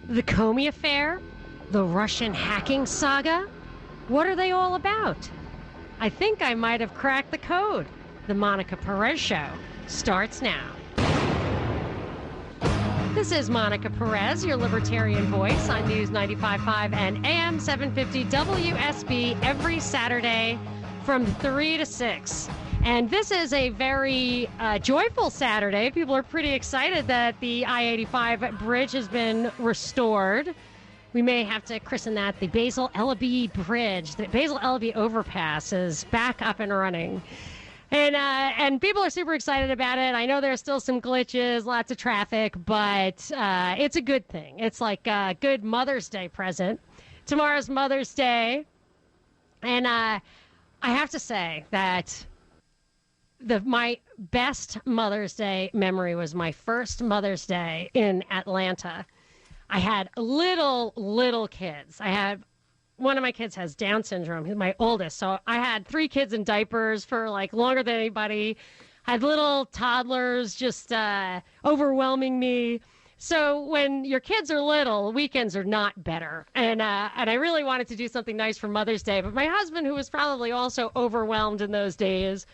The Comey Affair? The Russian Hacking Saga? What are they all about? I think I might have cracked the code. The Monica Perez Show starts now. This is Monica Perez, your libertarian voice on News 95.5 and AM 750 WSB every Saturday from 3 to 6. And this is a very joyful Saturday. People are pretty excited that the I-85 bridge has been restored. We may have to christen that the Basil Eleby Bridge. The Basil Eleby Overpass is back up and running. And people are super excited about it. I know there's still some glitches, lots of traffic, but it's a good thing. It's like a good Mother's Day present. Tomorrow's Mother's Day. And I have to say that my best Mother's Day memory was my first Mother's Day in Atlanta. I had little kids. One of my kids has Down syndrome. He's my oldest. So I had 3 kids in diapers for like longer than anybody. I had little toddlers just overwhelming me. So when your kids are little, weekends are not better. And I really wanted to do something nice for Mother's Day. But my husband, who was probably also overwhelmed in those days,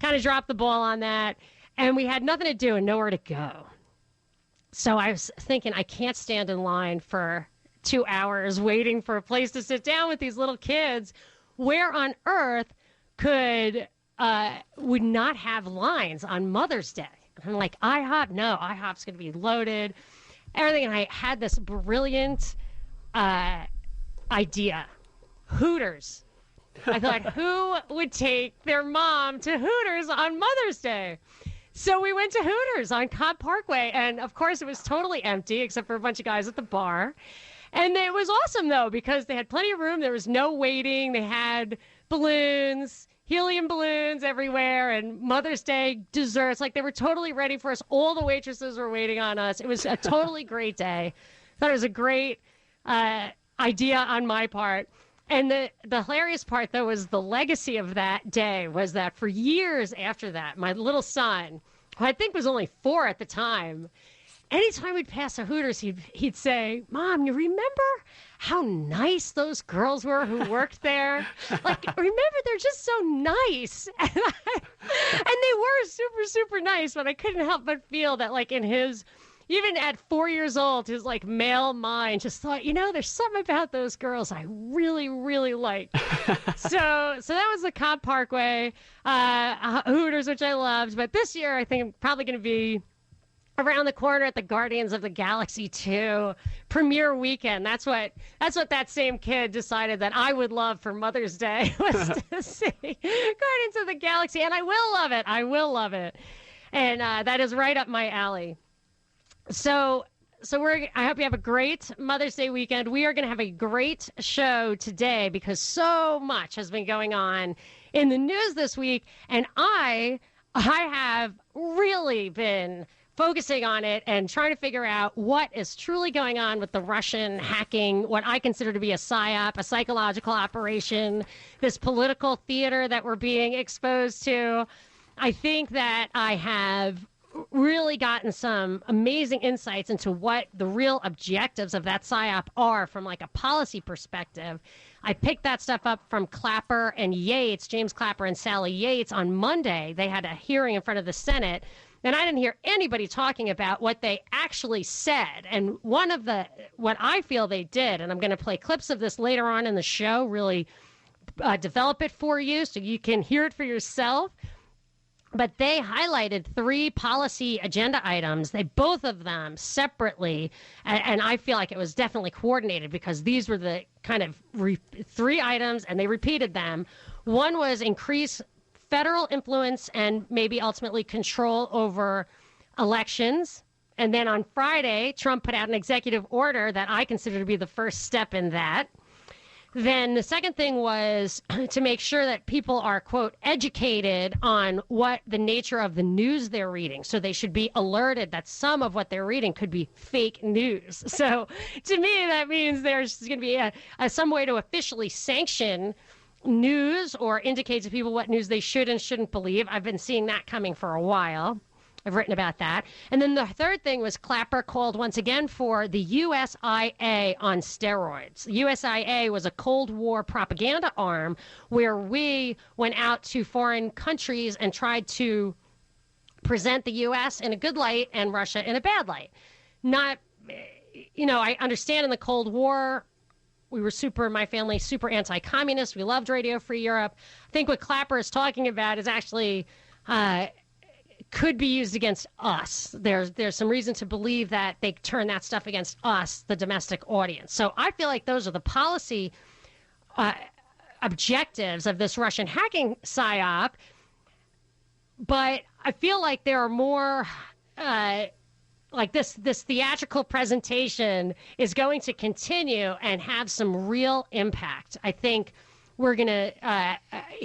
kind of dropped the ball on that. And we had nothing to do and nowhere to go. So I was thinking, I can't stand in line for 2 hours waiting for a place to sit down with these little kids. Where on earth would not have lines on Mother's Day? I'm like, IHOP? No, IHOP's going to be loaded. Everything. And I had this brilliant idea. Hooters. I thought, who would take their mom to Hooters on Mother's Day? So we went to Hooters on Cobb Parkway. And, of course, it was totally empty except for a bunch of guys at the bar. And it was awesome, though, because they had plenty of room. There was no waiting. They had balloons, helium balloons everywhere, and Mother's Day desserts. Like, they were totally ready for us. All the waitresses were waiting on us. It was a totally great day. Thought it was a great idea on my part. And the hilarious part, though, was the legacy of that day was that for years after that, my little son, who I think was only 4 at the time, anytime we'd pass a Hooters, he'd say, Mom, you remember how nice those girls were who worked there? Like, remember, they're just so nice. And they were super, super nice, but I couldn't help but feel that, like, in his, even at 4 years old, his, like, male mind just thought, there's something about those girls I really, really like. So that was the Cobb Parkway Hooters, which I loved. But this year, I think I'm probably going to be around the corner at the Guardians of the Galaxy 2 premiere weekend. That's what that same kid decided that I would love for Mother's Day was to see Guardians of the Galaxy. And I will love it. I will love it. And that is right up my alley. So I hope you have a great Mother's Day weekend. We are going to have a great show today because so much has been going on in the news this week. And I have really been focusing on it and trying to figure out what is truly going on with the Russian hacking, what I consider to be a psyop, a psychological operation, this political theater that we're being exposed to. I think that I have really gotten some amazing insights into what the real objectives of that psyop are from like a policy perspective. I picked that stuff up from Clapper and Yates, James Clapper and Sally Yates on Monday. They had a hearing in front of the Senate. And I didn't hear anybody talking about what they actually said. And what I feel they did, and I'm going to play clips of this later on in the show, really develop it for you so you can hear it for yourself. But they highlighted 3 policy agenda items. Both of them separately, and I feel like it was definitely coordinated because these were the kind of 3 items, and they repeated them. One was increase federal influence and maybe ultimately control over elections. And then on Friday, Trump put out an executive order that I consider to be the first step in that. Then the second thing was to make sure that people are, quote, educated on what the nature of the news they're reading. So they should be alerted that some of what they're reading could be fake news. So to me, that means there's going to be some way to officially sanction news or indicate to people what news they should and shouldn't believe. I've been seeing that coming for a while. I've written about that. And then the third thing was Clapper called once again for the USIA on steroids. USIA was a Cold War propaganda arm where we went out to foreign countries and tried to present the U.S. in a good light and Russia in a bad light. Not, I understand in the Cold War, we were my family, super anti-communist. We loved Radio Free Europe. I think what Clapper is talking about is actually could be used against us. There's some reason to believe that they turn that stuff against us, the domestic audience. So I feel like those are the policy objectives of this Russian hacking psyop. But I feel like there are more, like this theatrical presentation is going to continue and have some real impact. I think we're going to, I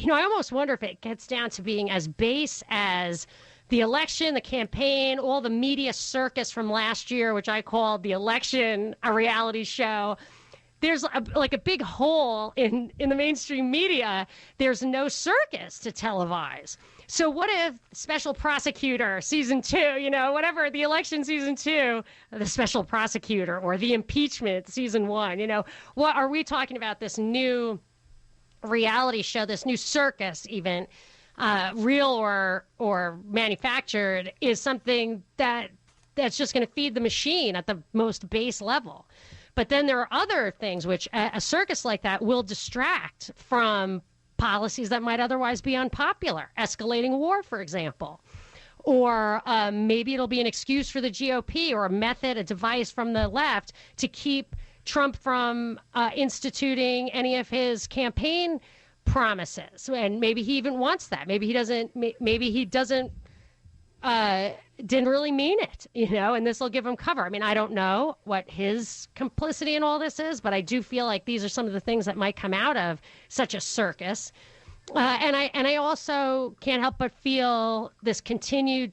almost wonder if it gets down to being as base as the election, the campaign, all the media circus from last year, which I called the election a reality show. There's a big hole in the mainstream media. There's no circus to televise. So what if Special Prosecutor Season 2, whatever, the election Season 2, the Special Prosecutor, or the impeachment Season 1, what are we talking about? This new reality show, this new circus even, real or manufactured, is something that's just going to feed the machine at the most base level. But then there are other things which a circus like that will distract from policies that might otherwise be unpopular, escalating war, for example. Or maybe it'll be an excuse for the GOP or a device from the left to keep Trump from instituting any of his campaign promises. And maybe he even wants that. Maybe he doesn't didn't really mean it, and this will give him cover. I mean, I don't know what his complicity in all this is, but I do feel like these are some of the things that might come out of such a circus. And I also can't help but feel this continued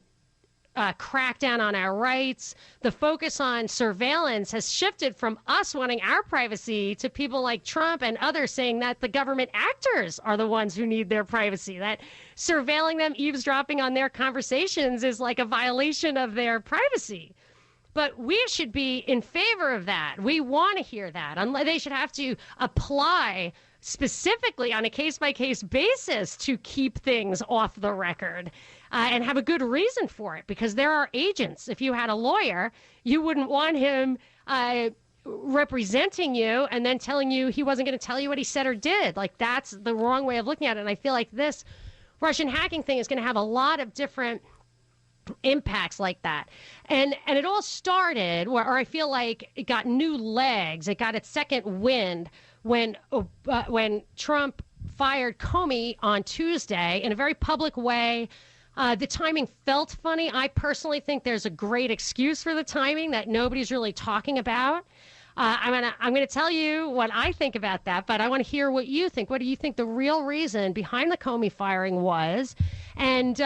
crackdown on our rights. The focus on surveillance has shifted from us wanting our privacy to people like Trump and others saying that the government actors are the ones who need their privacy, that surveilling them, eavesdropping on their conversations is like a violation of their privacy. But we should be in favor of that. We want to hear that. They should have to apply specifically on a case-by-case basis to keep things off the record and have a good reason for it, because there are agents. If you had a lawyer, you wouldn't want him representing you and then telling you he wasn't going to tell you what he said or did. Like, that's the wrong way of looking at it. And I feel like this Russian hacking thing is going to have a lot of different impacts like that. And it all started, or I feel like it got new legs. It got its second wind when Trump fired Comey on Tuesday in a very public way. The timing felt funny. I personally think there's a great excuse for the timing that nobody's really talking about. I'm gonna tell you what I think about that, but I want to hear what you think. What do you think the real reason behind the Comey firing was, and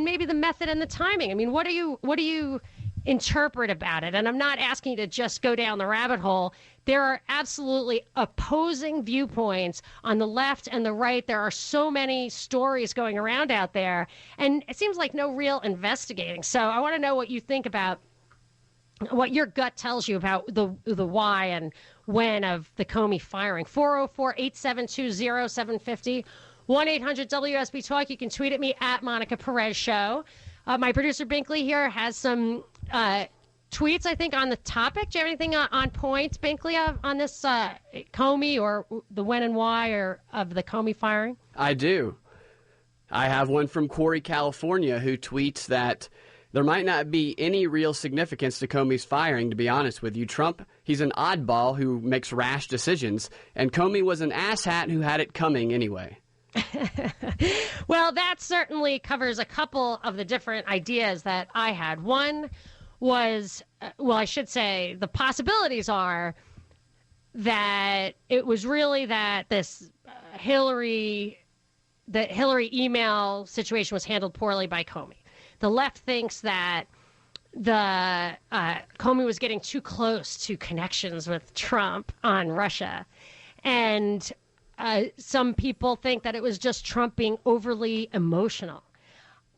maybe the method and the timing? I mean, what do you interpret about it? And I'm not asking you to just go down the rabbit hole. There are absolutely opposing viewpoints on the left and the right. There are so many stories going around out there, and it seems like no real investigating. So I want to know what you think about what your gut tells you about the why and when of the Comey firing. 404-872-0750, 1-800-WSB Talk. You can tweet at me at Monica Perez Show. My producer Binkley here has some tweets, I think, on the topic. Do you have anything on point, Binkley, on this Comey or the when and why of the Comey firing? I do. I have one from Corey, California, who tweets that there might not be any real significance to Comey's firing, to be honest with you. Trump, he's an oddball who makes rash decisions, and Comey was an asshat who had it coming anyway. Well, that certainly covers a couple of the different ideas that I had. One was, I should say, the possibilities are that it was really that this Hillary email situation was handled poorly by Comey. The left thinks that the Comey was getting too close to connections with Trump on Russia. And some people think that it was just Trump being overly emotional.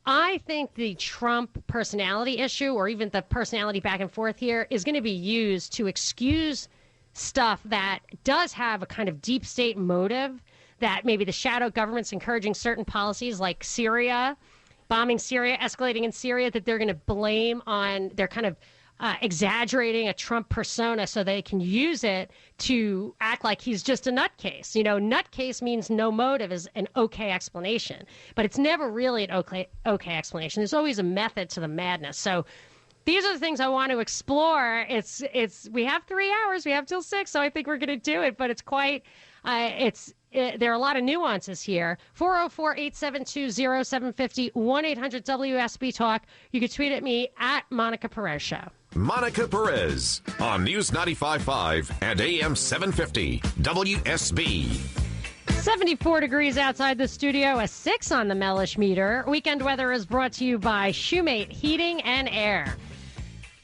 I think the Trump personality issue, or even the personality back and forth here, is going to be used to excuse stuff that does have a kind of deep state motive, that maybe the shadow government's encouraging certain policies like Syria, bombing Syria, escalating in Syria, that they're going to blame on, they're kind of exaggerating a Trump persona so they can use it to act like he's just a nutcase. You know, nutcase means no motive is an okay explanation, but it's never really an okay explanation. There's always a method to the madness. So these are the things I want to explore. We have 3 hours. We have till 6, so I think we're going to do it. But it's quite, there are a lot of nuances here. 404-872-0750, 1-800-WSB Talk. You can tweet at me at Monica Perez Show. Monica Perez on News 95.5 and AM 750 WSB. 74 degrees outside the studio, a 6 on the Mellish meter. Weekend weather is brought to you by Shoemate Heating and Air.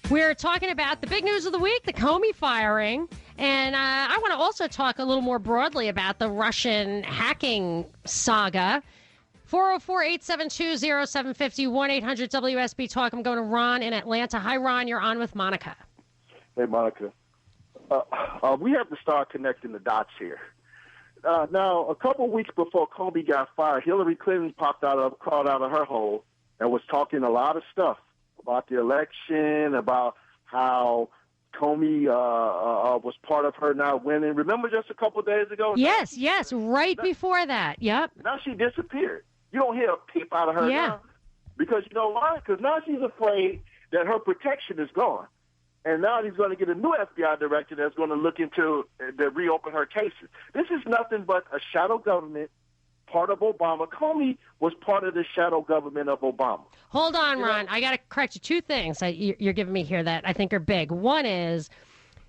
We're talking about the big news of the week, the Comey firing. And I want to also talk a little more broadly about the Russian hacking saga. 404-872-0750, 1-800-WSB Talk. I'm going to Ron in Atlanta. Hi, Ron. You're on with Monica. Hey, Monica. We have to start connecting the dots here. Now, a couple of weeks before Comey got fired, Hillary Clinton crawled out of her hole and was talking a lot of stuff about the election, about how Comey was part of her not winning. Remember just a couple of days ago? Yes, right before that. Yep. Now she disappeared. You don't hear a peep out of her now. Because you know why? Because now she's afraid that her protection is gone. And now he's going to get a new FBI director that's going to look into to reopen her cases. This is nothing but a shadow government, part of Obama. Comey was part of the shadow government of Obama. Hold on, Ron. I got to correct you. 2 things you're giving me here that I think are big. One is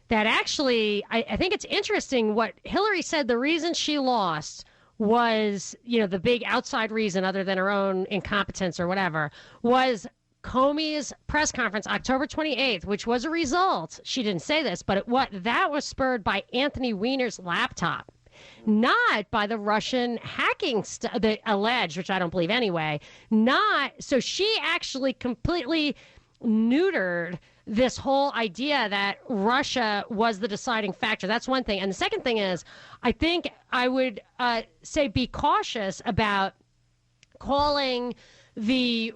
that actually, I think it's interesting what Hillary said. The reason she lost was, the big outside reason, other than her own incompetence or whatever, was Comey's press conference October 28th, which was a result. She didn't say this, but that was spurred by Anthony Weiner's laptop, not by the Russian hacking, the alleged, which I don't believe anyway. So she actually completely neutered this whole idea that Russia was the deciding factor. That's one thing. And the second thing is, I think I would say be cautious about calling the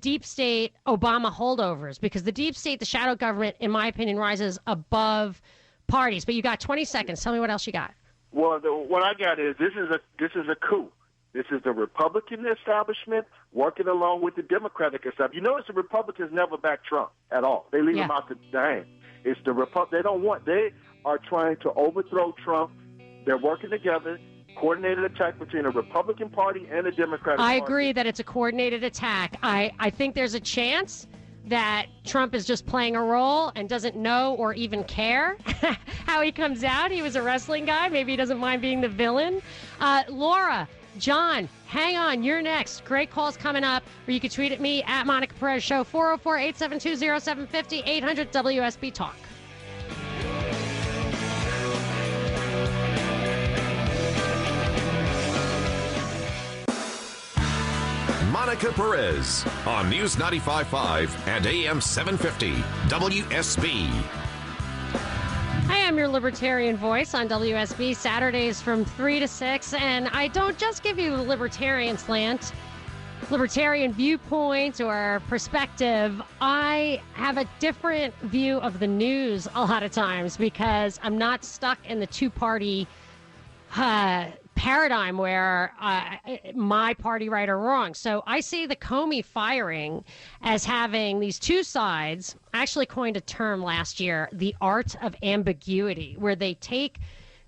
deep state Obama holdovers, because the deep state, the shadow government, in my opinion, rises above parties. But you got 20 seconds. Tell me what else you got. Well, what I got is this is a coup. This is the Republican establishment working along with the Democratic establishment. You notice the Republicans never back Trump at all. They leave him out to hang. It's the They are trying to overthrow Trump. They're working together. Coordinated attack between a Republican Party and a Democratic Party. I agree that it's a coordinated attack. I think there's a chance that Trump is just playing a role and doesn't know or even care how he comes out. He was a wrestling guy. Maybe he doesn't mind being the villain. Laura, John, hang on. You're next. Great calls coming up. Or you can tweet at me at Monica Perez Show, 404-872-0750, 800-WSB Talk. Monica Perez on News 95.5 and AM 750 WSB. I am your libertarian voice on WSB, Saturdays from 3 to 6, and I don't just give you libertarian slant, libertarian viewpoint or perspective. I have a different view of the news a lot of times because I'm not stuck in the two-party paradigm where my party right or wrong. So I see the Comey firing as having these two sides. I actually coined a term last year, the art of ambiguity, where they take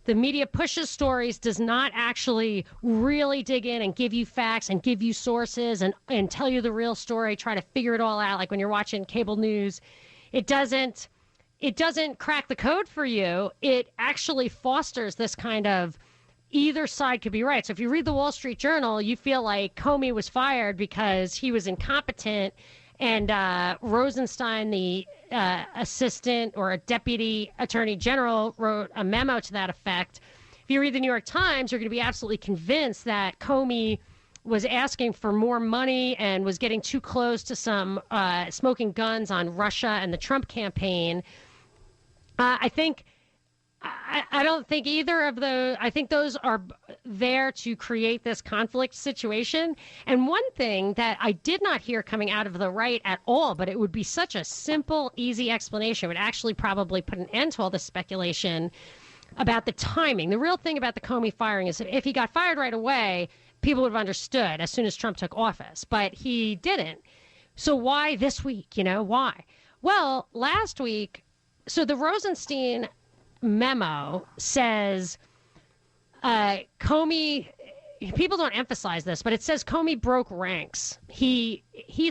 the media pushes stories, does not actually really dig in and give you facts and give you sources and tell you the real story, try to figure it all out. Like when you're watching cable news, it doesn't crack the code for you. It actually fosters this kind of either side could be right. So if you read the Wall Street Journal, you feel like Comey was fired because he was incompetent, and Rosenstein, the assistant or a deputy attorney general, wrote a memo to that effect. If you read the New York Times, you're going to be absolutely convinced that Comey was asking for more money and was getting too close to some smoking guns on Russia and the Trump campaign. I don't think either of those. I think those are there to create this conflict situation. And one thing that I did not hear coming out of the right at all, but it would be such a simple, easy explanation, would actually probably put an end to all this speculation about the timing. The real thing about the Comey firing is if he got fired right away, people would have understood as soon as Trump took office. But he didn't. So why this week? Why? Well, last week, so the Rosenstein memo says Comey, people don't emphasize this, but it says Comey broke ranks. He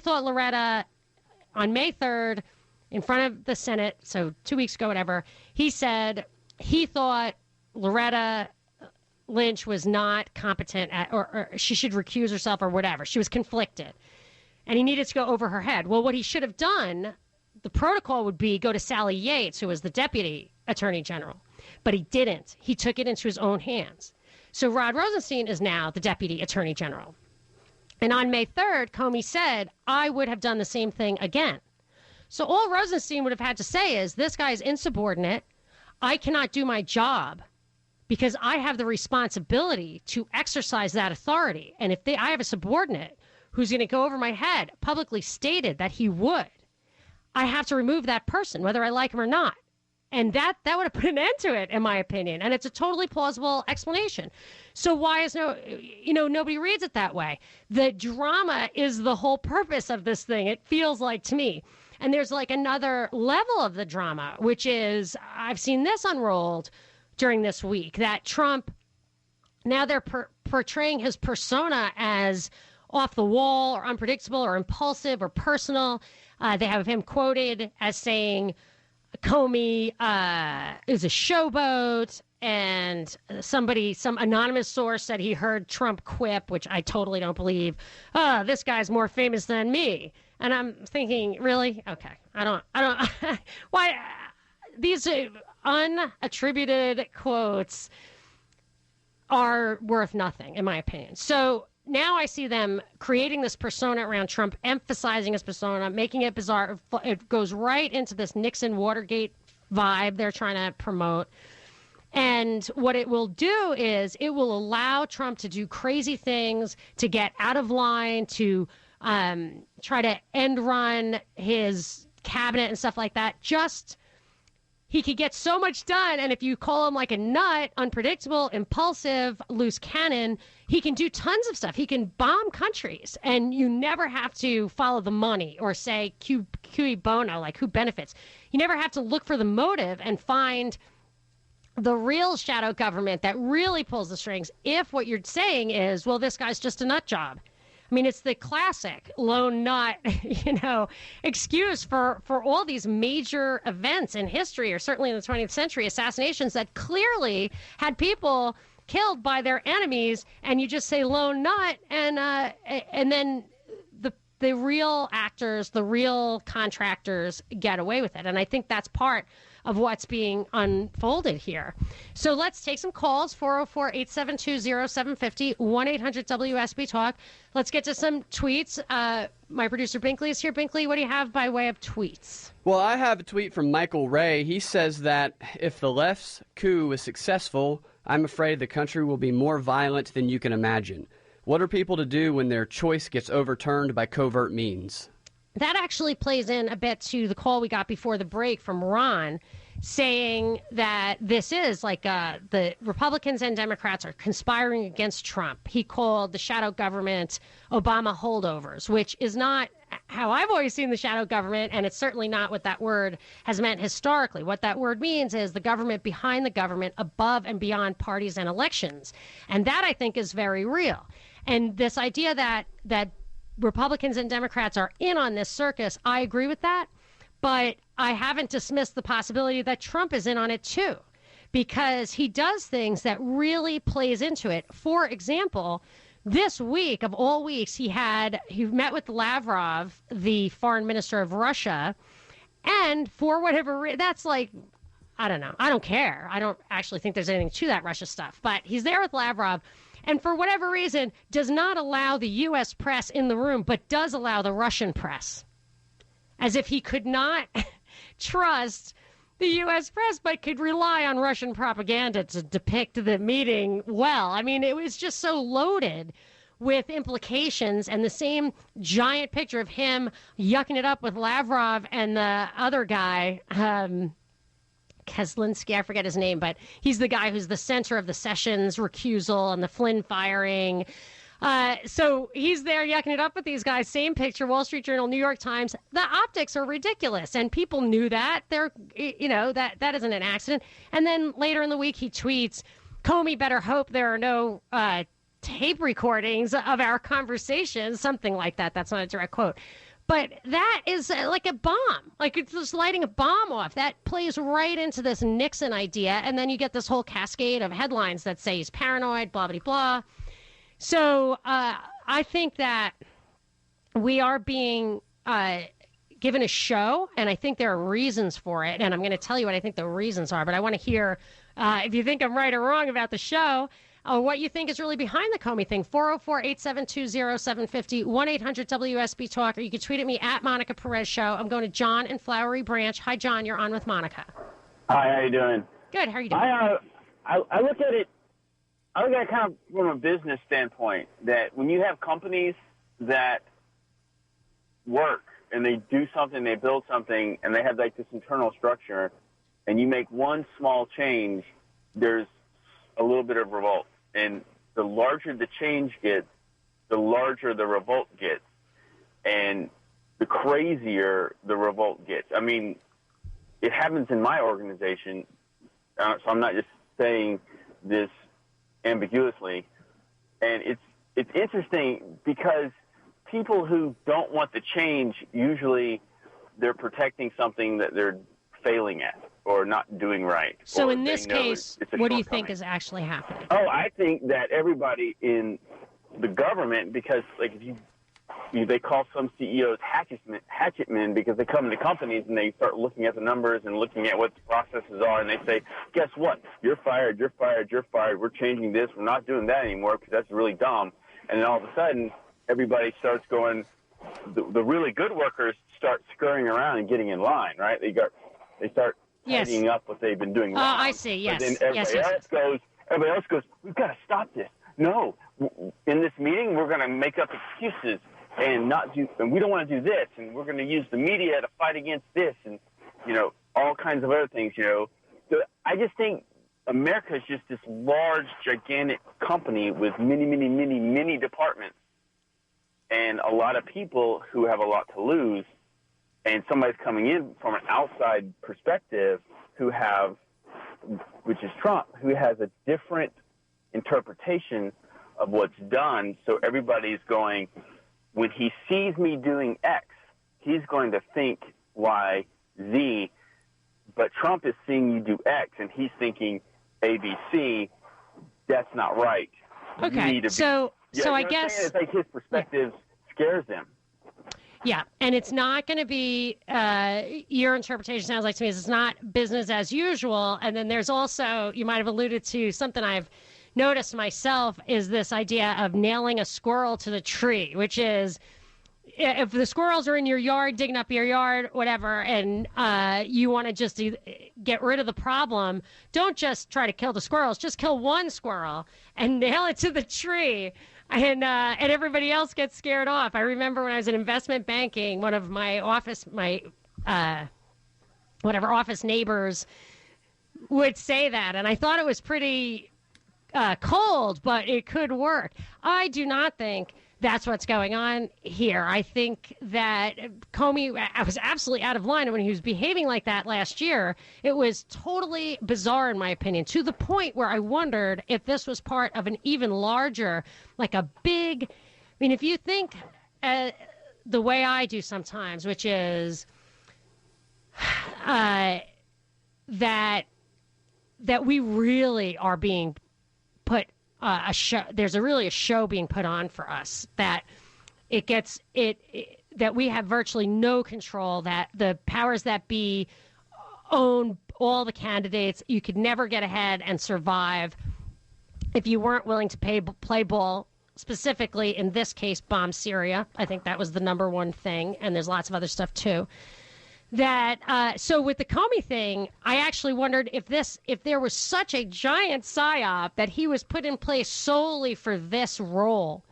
thought Loretta on May 3rd in front of the Senate, so 2 weeks ago, whatever, he said he thought Loretta Lynch was not competent or she should recuse herself or whatever. She was conflicted and he needed to go over her head. Well, what he should have done, the protocol would be go to Sally Yates, who was the deputy attorney general. But he didn't. He took it into his own hands. So Rod Rosenstein is now the deputy attorney general. And on May 3rd, Comey said, I would have done the same thing again. So all Rosenstein would have had to say is, this guy's insubordinate. I cannot do my job because I have the responsibility to exercise that authority. And if I have a subordinate who's going to go over my head, publicly stated that he would, I have to remove that person, whether I like him or not. And that would have put an end to it, in my opinion. And it's a totally plausible explanation. So why is nobody reads it that way? The drama is the whole purpose of this thing, it feels like to me. And there's like another level of the drama, which is, I've seen this unrolled during this week, that Trump, now they're portraying his persona as off the wall or unpredictable or impulsive or personal. They have him quoted as saying, Comey is a showboat, and some anonymous source said he heard Trump quip, which I totally don't believe. This guy's more famous than me. And I'm thinking, really? Okay. I don't, why these unattributed quotes are worth nothing, in my opinion. So now I see them creating this persona around Trump, emphasizing his persona, making it bizarre. It goes right into this Nixon Watergate vibe they're trying to promote. And what it will do is it will allow Trump to do crazy things, to get out of line, to try to end run his cabinet and stuff like that. Just he could get so much done. And if you call him like a nut, unpredictable, impulsive, loose cannon, he can do tons of stuff. He can bomb countries, and you never have to follow the money or say cui bono, like who benefits. You never have to look for the motive and find the real shadow government that really pulls the strings if what you're saying is, well, this guy's just a nut job. I mean, it's the classic lone nut, excuse for all these major events in history, or certainly in the 20th century, assassinations that clearly had people killed by their enemies, and you just say lone nut, and then the real actors, the real contractors get away with it. And I think that's part of what's being unfolded here. So let's take some calls, 404-872-0750, 1-800-WSB-TALK. Let's get to some tweets. My producer Binkley is here. Binkley, what do you have by way of tweets? Well, I have a tweet from Michael Ray. He says that if the left's coup is successful, I'm afraid the country will be more violent than you can imagine. What are people to do when their choice gets overturned by covert means? That actually plays in a bit to the call we got before the break from Ron, saying that this is like the Republicans and Democrats are conspiring against Trump. He called the shadow government Obama holdovers, which is not how I've always seen the shadow government, and it's certainly not what that word has meant historically. What that word means is the government behind the government, above and beyond parties and elections. And that, I think, is very real. And this idea that Republicans and Democrats are in on this circus, I agree with that. But I haven't dismissed the possibility that Trump is in on it, too, because he does things that really plays into it. For example, this week, of all weeks, he met with Lavrov, the foreign minister of Russia, and for whatever reason, that's like, I don't know. I don't care. I don't actually think there's anything to that Russia stuff. But he's there with Lavrov, and for whatever reason does not allow the U.S. press in the room, but does allow the Russian press, as if he could not trust the U.S. press, but could rely on Russian propaganda to depict the meeting well. I mean, it was just so loaded with implications, and the same giant picture of him yucking it up with Lavrov and the other guy, Keslinski, I forget his name, but he's the guy who's the center of the Sessions recusal and the Flynn firing. So he's there yucking it up with these guys. Same picture, Wall Street Journal, New York Times. The optics are ridiculous, and people knew that. They're, that isn't an accident. And then later in the week, he tweets, "Comey better hope there are no tape recordings of our conversations," something like that. That's not a direct quote. But that is like a bomb. Like it's just lighting a bomb off. That plays right into this Nixon idea. And then you get this whole cascade of headlines that say he's paranoid, blah, blah, blah. So I think that we are being given a show, and I think there are reasons for it. And I'm going to tell you what I think the reasons are. But I want to hear if you think I'm right or wrong about the show, or what you think is really behind the Comey thing. 404-872-0750, 1-800-WSB Talk, or you can tweet at me at Monica Perez Show. I'm going to John in Flowery Branch. Hi, John. You're on with Monica. Hi, how you doing? Good. How are you doing? I look at it. I look at it kind of from a business standpoint. That when you have companies that work and they do something, they build something, and they have like this internal structure, and you make one small change, there's a little bit of revolt. And the larger the change gets, the larger the revolt gets, and the crazier the revolt gets. I mean, it happens in my organization, so I'm not just saying this ambiguously. And it's interesting because people who don't want the change, usually they're protecting something that they're failing at or not doing right. So in this case, what do you think is actually happening? Oh, I think that everybody in the government, because like if you they call some CEOs hatchet men because they come into companies and they start looking at the numbers and looking at what the processes are, and they say, guess what? You're fired, you're fired, you're fired. We're changing this. We're not doing that anymore because that's really dumb. And then all of a sudden, everybody starts going, the really good workers start scurrying around and getting in line, right? They start tidying up what they've been doing wrong. I see, yes. But then everybody else goes, we've got to stop this. No, in this meeting, we're going to make up excuses and and we don't want to do this, and we're going to use the media to fight against this, and, all kinds of other things, So I just think America is just this large, gigantic company with many, many, many, many departments and a lot of people who have a lot to lose. And somebody's coming in from an outside perspective which is Trump, who has a different interpretation of what's done. So everybody's going, when he sees me doing X, he's going to think Y, Z, but Trump is seeing you do X, and he's thinking A, B, C. That's not right. Okay, so I guess it's like his perspective scares them. Yeah, and it's not going to be, your interpretation sounds like to me, it's not business as usual. And then there's also, you might have alluded to something I've noticed myself, is this idea of nailing a squirrel to the tree, which is if the squirrels are in your yard, digging up your yard, whatever, and you want to just get rid of the problem, don't just try to kill the squirrels, just kill one squirrel and nail it to the tree. And everybody else gets scared off. I remember when I was in investment banking, one of my office neighbors would say that, and I thought it was pretty cold, but it could work. I do not think that's what's going on here. I think that Comey was absolutely out of line when he was behaving like that last year. It was totally bizarre, in my opinion, to the point where I wondered if this was part of an even larger, like a big, I mean, if you think the way I do sometimes, which is that we really are being put a show. There's a show being put on for us, that that we have virtually no control, that the powers that be own all the candidates. You could never get ahead and survive. if you weren't willing to play ball, specifically in this case, bomb Syria. I think that was the number one thing, and there's lots of other stuff too. So with the Comey thing, I actually wondered if there was such a giant psyop that he was put in place solely for this role.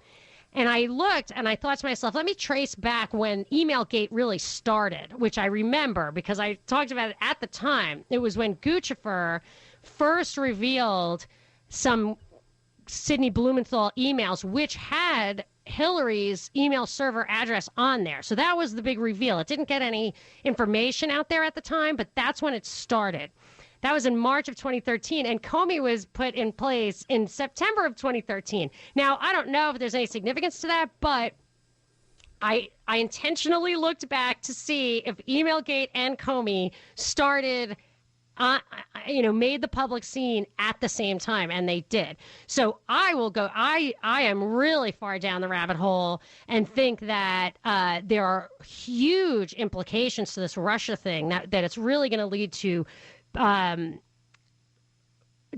And I looked and I thought to myself, let me trace back when Emailgate really started, which I remember because I talked about it at the time. It was when Guccifer first revealed some Sidney Blumenthal emails, which had Hillary's email server address on there. So that was the big reveal. It didn't get any information out there at the time, but that's when it started. That was in March of 2013, and Comey was put in place in September of 2013. Now, I don't know if there's any significance to that, but I intentionally looked back to see if Emailgate and Comey started, made the public scene at the same time, and they did. So I will go. I am really far down the rabbit hole and think that there are huge implications to this Russia thing. That it's really going to lead to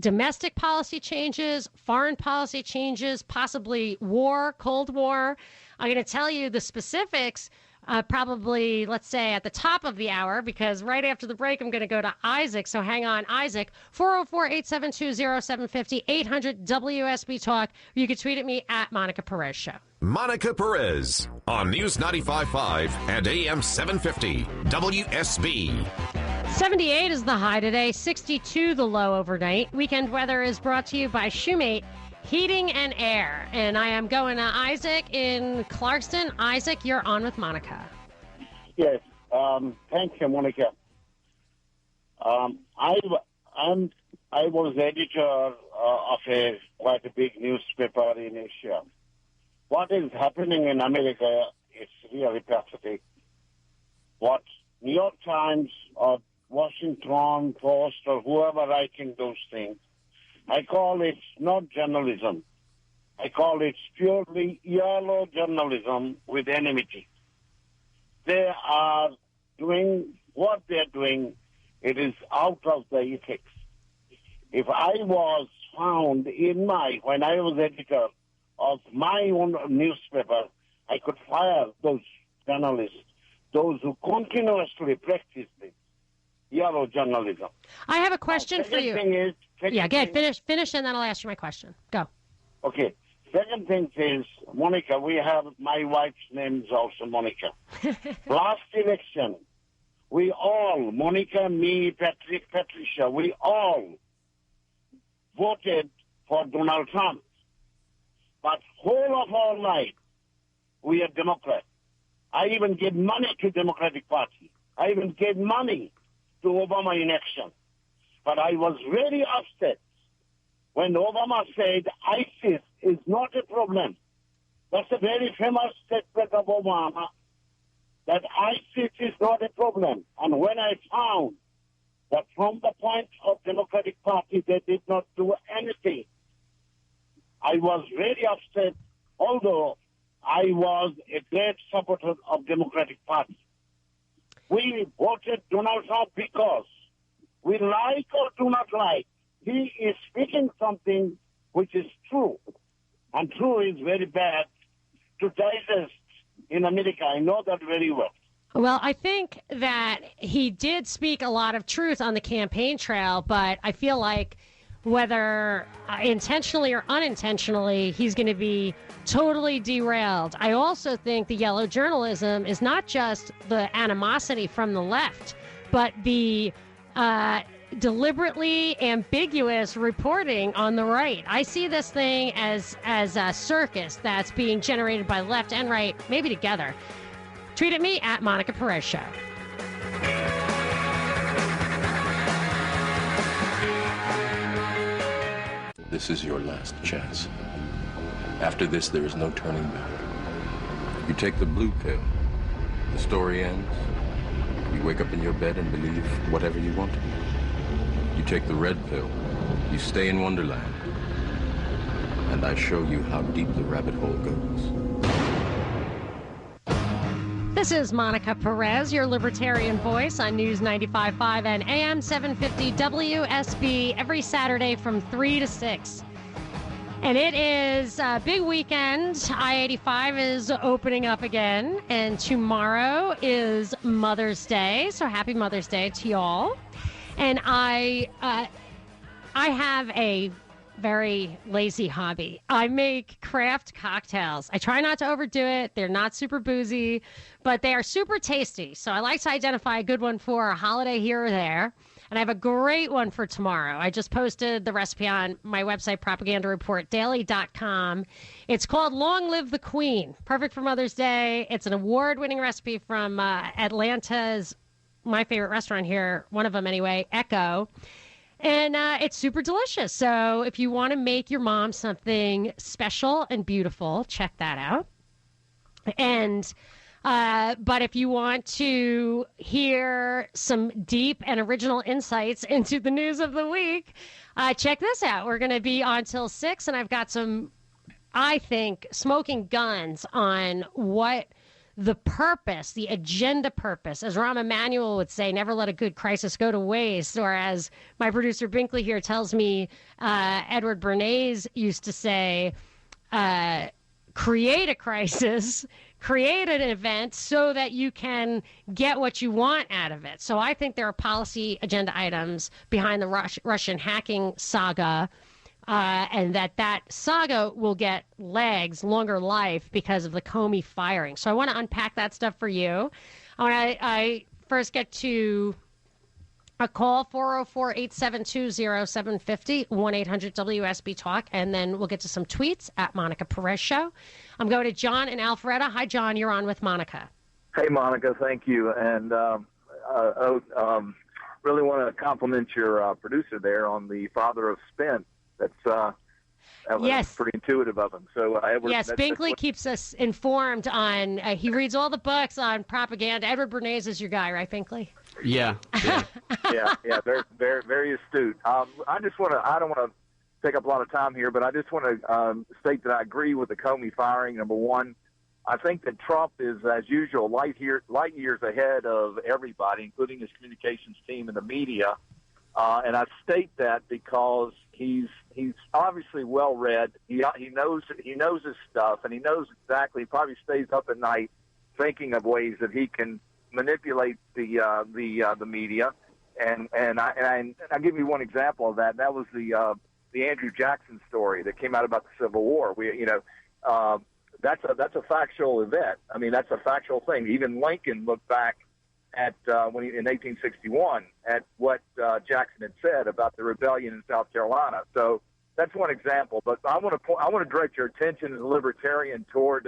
domestic policy changes, foreign policy changes, possibly war, Cold War. I'm going to tell you the specifics probably, let's say, at the top of the hour, because right after the break, I'm going to go to Isaac. So hang on, Isaac, 404-872-0750, 800-WSB Talk. You can tweet at me at Monica Perez Show. Monica Perez on News 95.5 and AM 750 WSB. 78 is the high today, 62 the low overnight. Weekend weather is brought to you by Shoemate Heating and Air. And I am going to Isaac in Clarkston. Isaac, you're on with Monica. Yes. Thank you, Monica. I was editor of quite a big newspaper in Asia. What is happening in America is really pathetic. What New York Times or Washington Post or whoever writing those things, I call it not journalism. I call it purely yellow journalism with enmity. They are doing what they're doing. It is out of the ethics. If I was found when I was editor of my own newspaper, I could fire those journalists, those who continuously practice this yellow journalism. I have a question for you. Finish, and then I'll ask you my question. Go. Okay. Second thing is, Monica, my wife's name is also Monica. Last election, we all, Monica, me, Patrick, Patricia, we all voted for Donald Trump. But whole of our life, we are Democrats. I even gave money to Democratic Party. I even gave money to Obama election. But I was very upset when Obama said ISIS is not a problem. That's a very famous statement of Obama, that ISIS is not a problem. And when I found that from the point of Democratic Party, they did not do anything, I was very upset, although I was a great supporter of Democratic Party. We voted Donald Trump because we like or do not like, he is speaking something which is true. And true is very bad to digest in America. I know that very well. Well, I think that he did speak a lot of truth on the campaign trail, but I feel like whether intentionally or unintentionally, he's going to be totally derailed. I also think the yellow journalism is not just the animosity from the left, but the deliberately ambiguous reporting on the right. I see this thing as a circus that's being generated by left and right, maybe together. Tweet at me at Monica Perez Show. This is your last chance. After this, there is no turning back. You take the blue pill. The story ends. You wake up in your bed and believe whatever you want to believe. You take the red pill. You stay in Wonderland. And I show you how deep the rabbit hole goes. This is Monica Perez, your libertarian voice on News 95.5 and AM 750 WSB every Saturday from 3 to 6. And it is a big weekend. I-85 is opening up again, and tomorrow is Mother's Day. So happy Mother's Day to y'all. And I have a very lazy hobby. I make craft cocktails. I try not to overdo it. They're not super boozy, but they are super tasty. So I like to identify a good one for a holiday here or there. And I have a great one for tomorrow. I just posted the recipe on my website, propagandareportdaily.com. It's called Long Live the Queen. Perfect for Mother's Day. It's an award-winning recipe from Atlanta's, my favorite restaurant here, one of them anyway, Echo. And it's super delicious. So if you want to make your mom something special and beautiful, check that out. And but if you want to hear some deep and original insights into the news of the week, check this out. We're going to be on till 6, and I've got some, I think, smoking guns on what the purpose, the agenda purpose, as Rahm Emanuel would say, never let a good crisis go to waste, or as my producer Binkley here tells me, Edward Bernays used to say, create a crisis, create an event so that you can get what you want out of it. So I think there are policy agenda items behind the Russian hacking saga, and that saga will get legs, longer life, because of the Comey firing. So I want to unpack that stuff for you. I first get to a call, 404-872-0750, 1-800-WSB-TALK, and then we'll get to some tweets at Monica Perez Show. I'm going to John in Alpharetta. Hi, John. You're on with Monica. Hey, Monica. Thank you. And really want to compliment your producer there on the father of spin. That was pretty intuitive of him. So Edward, yes, Binkley keeps us informed on. He reads all the books on propaganda. Edward Bernays is your guy, right, Binkley? Yeah. yeah. Very, very, very astute. I just want to. I don't want to take up a lot of time here, but I just want to state that I agree with the Comey firing. Number one, I think that Trump is, as usual, light years ahead of everybody, including his communications team and the media. And I state that because he's obviously well read. He knows his stuff, and he knows exactly. He probably stays up at night thinking of ways that he can manipulate the media. And I'll give you one example of that. That was the Andrew Jackson story that came out about the Civil War. That's a factual event. I mean, that's a factual thing. Even Lincoln looked back at in 1861 at what Jackson had said about the rebellion in South Carolina. So that's one example. But I want to direct your attention as a libertarian toward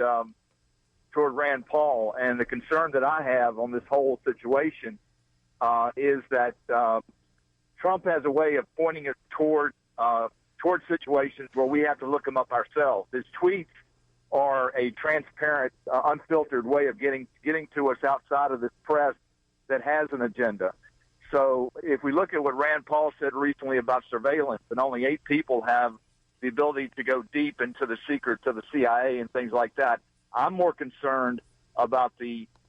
Rand Paul, and the concern that I have on this whole situation is that Trump has a way of pointing us toward situations where we have to look them up ourselves. His tweets are a transparent, unfiltered way of getting to us outside of this press that has an agenda. So if we look at what Rand Paul said recently about surveillance, and only 8 people have the ability to go deep into the secrets of the CIA and things like that, I'm more concerned about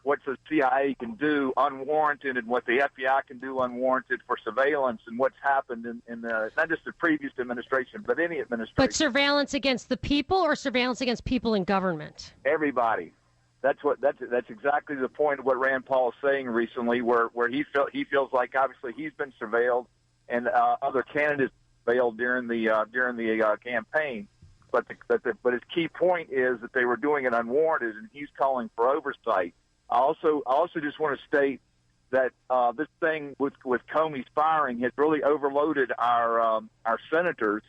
what the CIA can do unwarranted and what the FBI can do unwarranted for surveillance and what's happened in not just the previous administration, but any administration. But surveillance against the people or surveillance against people in government? Everybody. That's exactly the point of what Rand Paul is saying recently, where he feels like obviously he's been surveilled and other candidates surveilled during the campaign. But his key point is that they were doing it unwarranted, and he's calling for oversight. I also just want to state that this thing with Comey's firing has really overloaded our senators.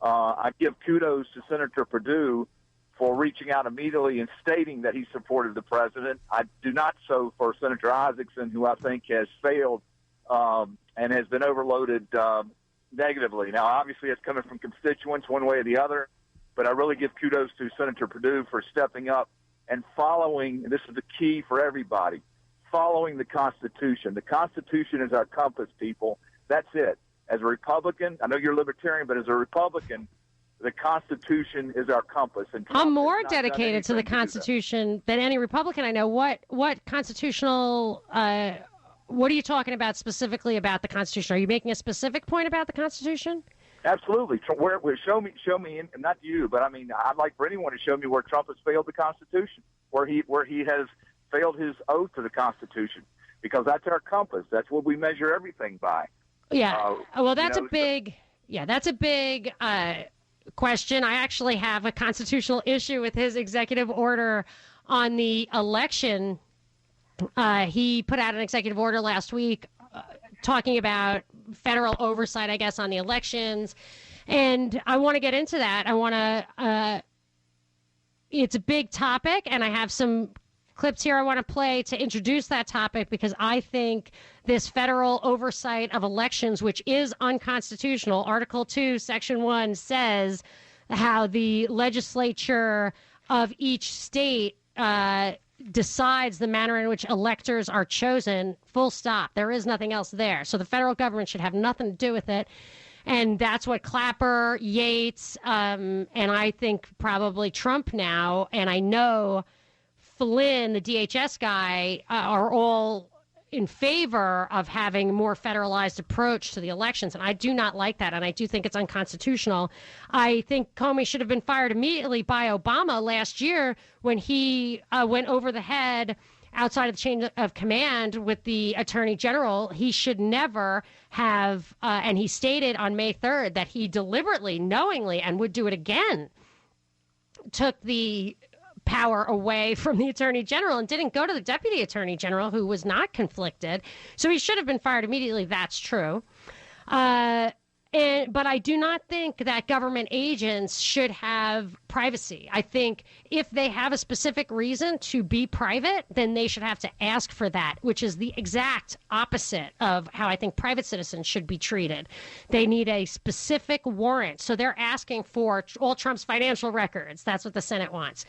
I give kudos to Senator Perdue for reaching out immediately and stating that he supported the president. I do not so for Senator Isaacson, who I think has failed and has been overloaded negatively. Now, obviously, it's coming from constituents one way or the other, but I really give kudos to Senator Perdue for stepping up and following, and this is the key for everybody, following the Constitution. The Constitution is our compass, people. That's it. As a Republican, I know you're a libertarian, but as a Republican, the Constitution is our compass. And I'm more dedicated to the Constitution than any Republican I know. What constitutional, what are you talking about specifically about the Constitution? Are you making a specific point about the Constitution? Absolutely. Where show me, and not you, but I mean, I'd like for anyone to show me where Trump has failed the Constitution, where he has failed his oath to the Constitution, because that's our compass. That's what we measure everything by. Yeah. Well, that's a big question. I actually have a constitutional issue with his executive order on the election. He put out an executive order last week talking about federal oversight, I guess, on the elections. And I want to get into that. I want to, it's a big topic, and I have some clips here I want to play to introduce that topic, because I think this federal oversight of elections, which is unconstitutional, Article 2, Section 1 says how the legislature of each state decides the manner in which electors are chosen, full stop. There is nothing else there. So the federal government should have nothing to do with it. And that's what Clapper, Yates, and I think probably Trump now, and I know Flynn, the DHS guy, are all in favor of having a more federalized approach to the elections. And I do not like that. And I do think it's unconstitutional. I think Comey should have been fired immediately by Obama last year when he went over the head outside of the chain of command with the attorney general. He should never have, and he stated on May 3rd that he deliberately, knowingly, and would do it again, took the power away from the attorney general and didn't go to the deputy attorney general, who was not conflicted. So he should have been fired immediately. That's true. But I do not think that government agents should have privacy. I think if they have a specific reason to be private, then they should have to ask for that, which is the exact opposite of how I think private citizens should be treated. They need a specific warrant. So they're asking for all Trump's financial records. That's what the Senate wants.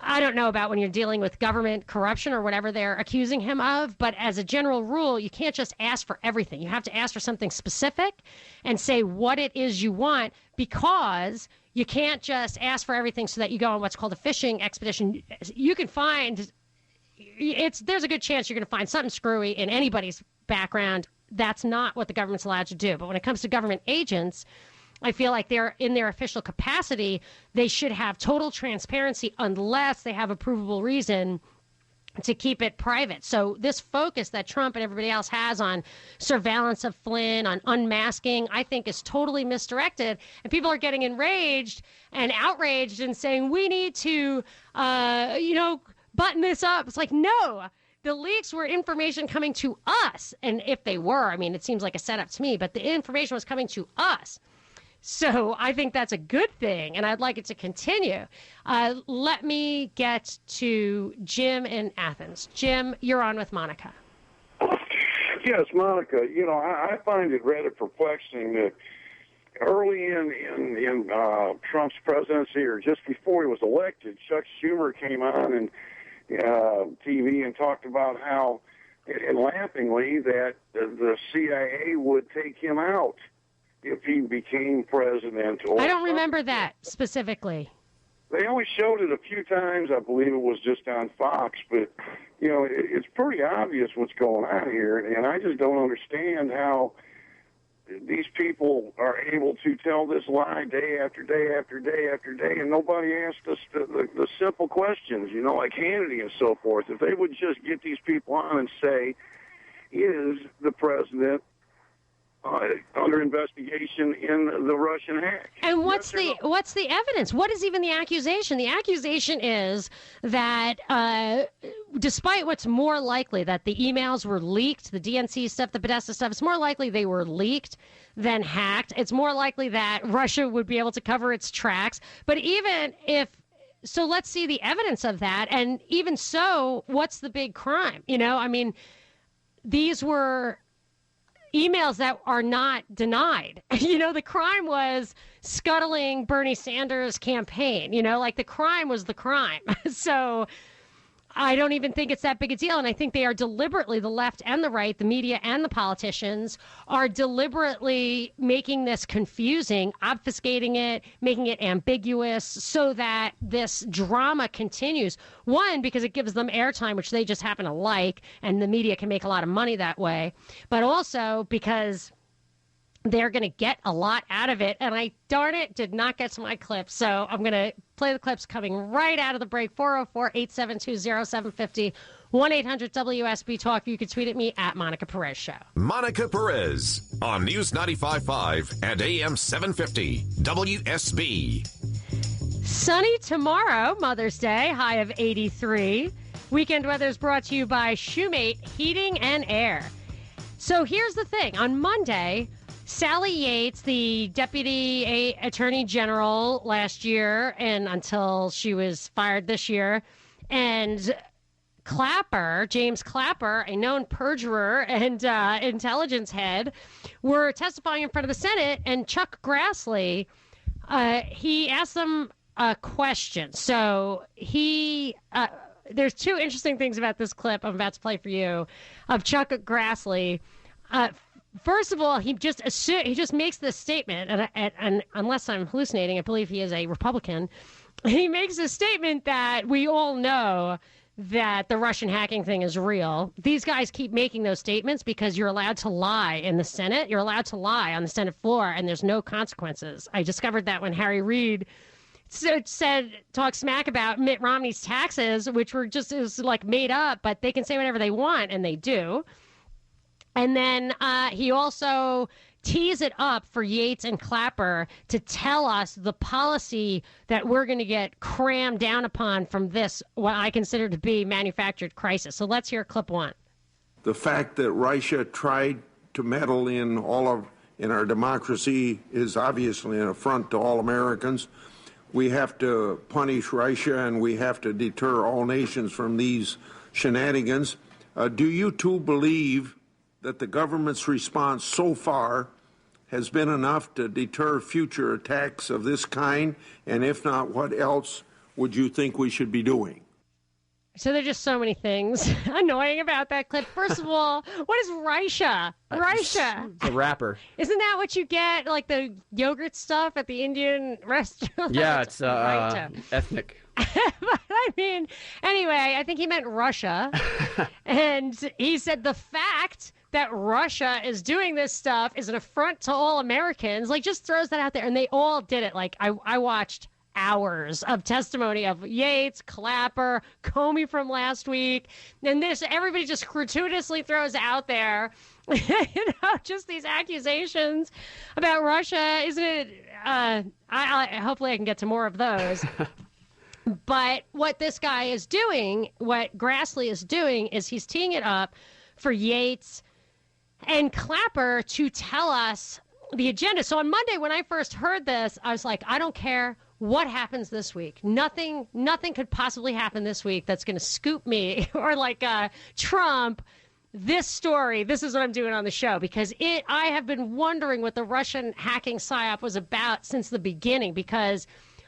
I don't know about when you're dealing with government corruption or whatever they're accusing him of, but as a general rule, you can't just ask for everything. You have to ask for something specific and say what it is you want, because you can't just ask for everything so that you go on what's called a fishing expedition. You can find, there's a good chance you're going to find something screwy in anybody's background. That's not what the government's allowed to do. But when it comes to government agents, I feel like they're in their official capacity. They should have total transparency unless they have a provable reason to keep it private. So this focus that Trump and everybody else has on surveillance of Flynn, on unmasking, I think is totally misdirected. And people are getting enraged and outraged and saying, we need to, button this up. It's like, no. The leaks were information coming to us. And if they were, I mean, it seems like a setup to me, but the information was coming to us. So I think that's a good thing, and I'd like it to continue. Let me get to Jim in Athens. Jim, you're on with Monica. Yes, Monica, I find it rather perplexing that early in Trump's presidency, or just before he was elected, Chuck Schumer came on and TV and talked about how, and laughingly, that the CIA would take him out if he became president. I don't remember that specifically. They only showed it a few times. I believe it was just on Fox. But, it's pretty obvious what's going on here. And I just don't understand how these people are able to tell this lie day after day after day after day. And nobody asked us the simple questions, like Hannity and so forth. If they would just get these people on and say, is the president under investigation in the Russian hack? And what's the evidence? What is even the accusation? The accusation is that despite what's more likely, that the emails were leaked, the DNC stuff, the Podesta stuff, it's more likely they were leaked than hacked. It's more likely that Russia would be able to cover its tracks. But even if so, let's see the evidence of that. And even so, what's the big crime? These were emails that are not denied. The crime was scuttling Bernie Sanders' campaign. The crime was the crime. So I don't even think it's that big a deal. And I think they are deliberately, the left and the right, the media and the politicians, are deliberately making this confusing, obfuscating it, making it ambiguous so that this drama continues. One, because it gives them airtime, which they just happen to like, and the media can make a lot of money that way. But also because they're going to get a lot out of it. And I, darn it, did not get to my clip. So I'm going to play the clips coming right out of the break. 404-872-0750, 1-800-WSB Talk. You can tweet at me at Monica Perez Show. Monica Perez on News 95.5 and AM 750 WSB. Sunny tomorrow, Mother's Day, high of 83. Weekend weather is brought to you by Shoemate Heating and Air. So here's the thing. On Monday, Sally Yates, the Deputy Attorney General last year and until she was fired this year, and Clapper, James Clapper, a known perjurer and intelligence head, were testifying in front of the Senate, and Chuck Grassley, he asked them a question. So there's two interesting things about this clip I'm about to play for you of Chuck Grassley. First of all, he just makes this statement, and unless I'm hallucinating, I believe he is a Republican. He makes a statement that we all know that the Russian hacking thing is real. These guys keep making those statements because you're allowed to lie in the Senate. You're allowed to lie on the Senate floor, and there's no consequences. I discovered that when Harry Reid talk smack about Mitt Romney's taxes, which were just is like made up, but they can say whatever they want, and they do. And then he also tees it up for Yates and Clapper to tell us the policy that we're going to get crammed down upon from this, what I consider to be manufactured crisis. So let's hear clip one. The fact that Russia tried to meddle in our democracy is obviously an affront to all Americans. We have to punish Russia, and we have to deter all nations from these shenanigans. Do you two believe that the government's response so far has been enough to deter future attacks of this kind? And if not, what else would you think we should be doing? So there are just so many things annoying about that clip. First of all, what is Russia? Russia. It's a rapper. Isn't that what you get, like the yogurt stuff at the Indian restaurant? Yeah, it's ethnic. But I mean, anyway, I think he meant Russia. And he said the fact that Russia is doing this stuff is an affront to all Americans. Like, just throws that out there. And they all did it. Like, I watched hours of testimony of Yates, Clapper, Comey from last week. And everybody just gratuitously throws out there, just these accusations about Russia. Isn't it? Hopefully I can get to more of those. But what this guy is doing, what Grassley is doing, is he's teeing it up for Yates and Clapper to tell us the agenda. So on Monday, when I first heard this, I was like, I don't care what happens this week. Nothing could possibly happen this week that's going to scoop me or like Trump. This story, this is what I'm doing on the show, because I have been wondering what the Russian hacking psyop was about since the beginning, because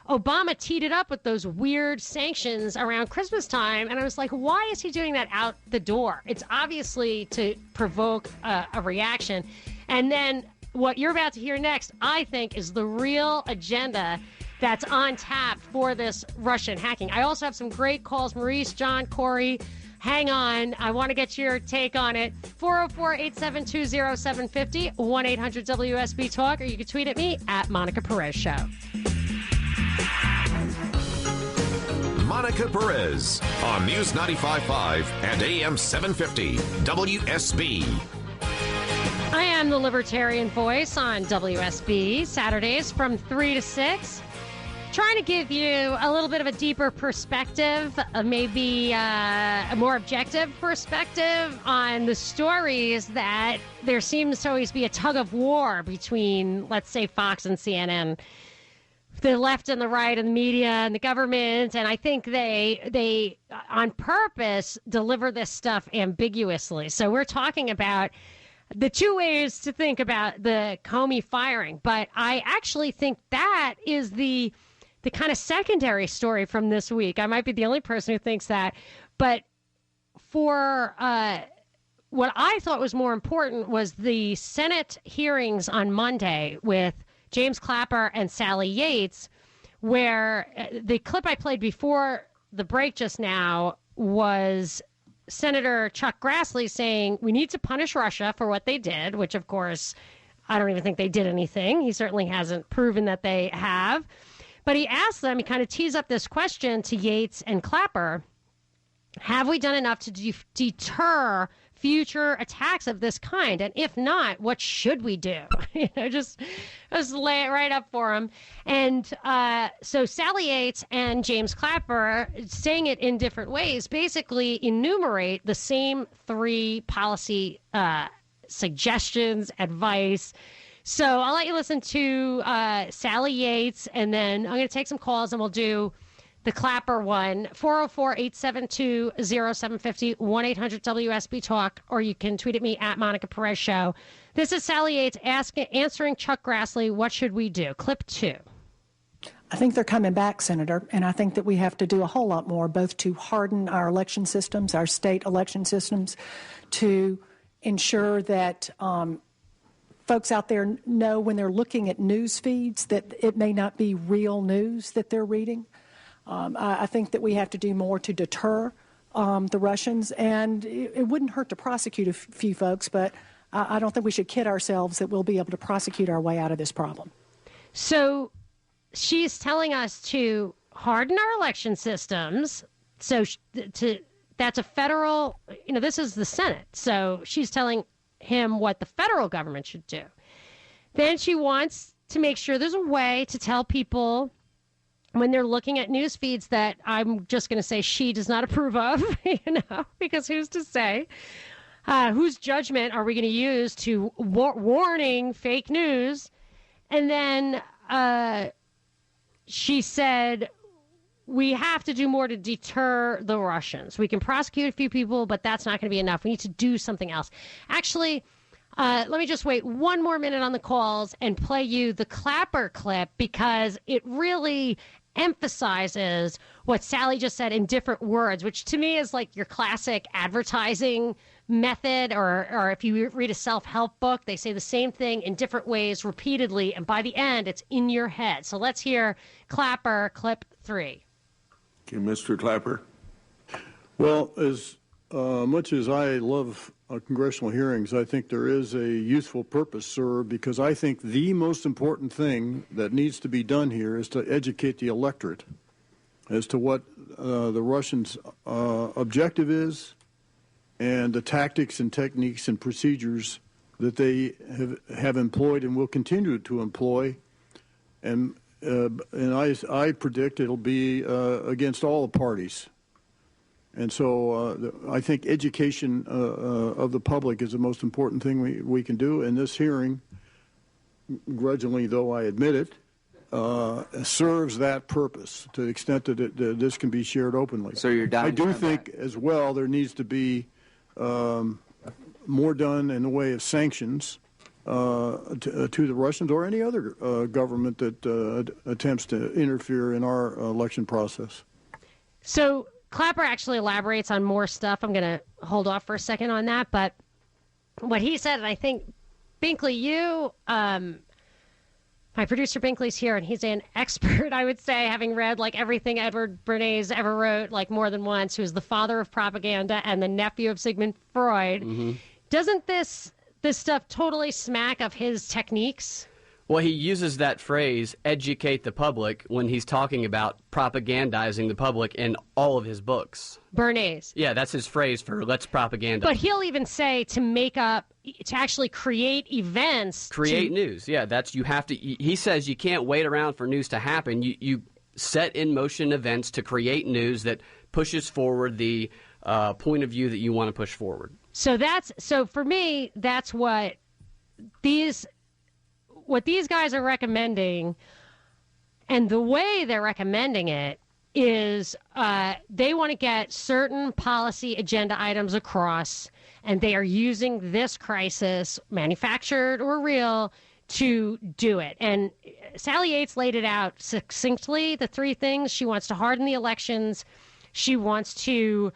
Obama teed it up with those weird sanctions around Christmas time, and I was like, why is he doing that out the door? It's obviously to provoke a reaction. And then what you're about to hear next, I think, is the real agenda that's on tap for this Russian hacking. I also have some great calls. Maurice, John, Corey, hang on. I want to get your take on it. 404-872-0750, 1-800-WSB Talk, or you can tweet at me at Monica Perez Show. Monica Perez on News 95.5 and AM 750 WSB. I am the Libertarian Voice on WSB, Saturdays from 3 to 6. Trying to give you a little bit of a deeper perspective, maybe a more objective perspective on the stories that there seems to always be a tug of war between, let's say, Fox and CNN. The left and the right and the media and the government, and I think they on purpose deliver this stuff ambiguously. So we're talking about the two ways to think about the Comey firing, but I actually think that is the kind of secondary story from this week. I might be the only person who thinks that, but for what I thought was more important was the Senate hearings on Monday with James Clapper and Sally Yates, where the clip I played before the break just now was Senator Chuck Grassley saying we need to punish Russia for what they did, which, of course, I don't even think they did anything. He certainly hasn't proven that they have. But he asked them, he kind of teased up this question to Yates and Clapper, have we done enough to deter future attacks of this kind? And if not, what should we do? Just lay it right up for him. And so Sally Yates and James Clapper, saying it in different ways, basically enumerate the same three policy suggestions, advice. So I'll let you listen to Sally Yates, and then I'm going to take some calls, and we'll do the Clapper one, 404-872-0750, 1-800-WSB-TALK, or you can tweet at me at Monica Perez Show. This is Sally Yates answering Chuck Grassley, what should we do? Clip 2. I think they're coming back, Senator, and I think that we have to do a whole lot more, both to harden our election systems, our state election systems, to ensure that folks out there know when they're looking at news feeds that it may not be real news that they're reading. I think that we have to do more to deter the Russians, and it wouldn't hurt to prosecute a few folks, but I don't think we should kid ourselves that we'll be able to prosecute our way out of this problem. So she's telling us to harden our election systems. So that's a federal, this is the Senate. So she's telling him what the federal government should do. Then she wants to make sure there's a way to tell people when they're looking at news feeds that I'm just going to say she does not approve of, because who's to say? Whose judgment are we going to use to warning fake news? And then she said, we have to do more to deter the Russians. We can prosecute a few people, but that's not going to be enough. We need to do something else. Actually, let me just wait one more minute on the calls and play you the Clapper clip, because it really emphasizes what Sally just said in different words, which to me is like your classic advertising method, or if you read a self-help book, they say the same thing in different ways repeatedly, and by the end, it's in your head. So let's hear Clapper, clip 3. Okay, Mr. Clapper. Well, as much as I love congressional hearings, I think there is a useful purpose, sir, because I think the most important thing that needs to be done here is to educate the electorate as to what the Russians' objective is and the tactics and techniques and procedures that they have employed and will continue to employ. And I predict it'll be against all the parties. And so I think education of the public is the most important thing we can do. And this hearing, grudgingly though I admit it, serves that purpose to the extent that this can be shared openly. So you're dying I do think as well there needs to be more done in the way of sanctions to the Russians or any other government that attempts to interfere in our election process. So Clapper actually elaborates on more stuff. I'm going to hold off for a second on that. But what he said, and I think, Binkley, my producer Binkley's here, and he's an expert, I would say, having read like everything Edward Bernays ever wrote, like more than once, who's the father of propaganda and the nephew of Sigmund Freud. Mm-hmm. Doesn't this stuff totally smack of his techniques? Well, he uses that phrase, educate the public, when he's talking about propagandizing the public in all of his books. Bernays. Yeah, that's his phrase for let's propaganda. But he'll even say to actually create events. Create news. Yeah, you have to, he says you can't wait around for news to happen. You set in motion events to create news that pushes forward the point of view that you want to push forward. So for me, that's what these guys are recommending, and the way they're recommending it is they want to get certain policy agenda items across, and they are using this crisis, manufactured or real, to do it. And Sally Yates laid it out succinctly, the three things. She wants to harden the elections. She wants to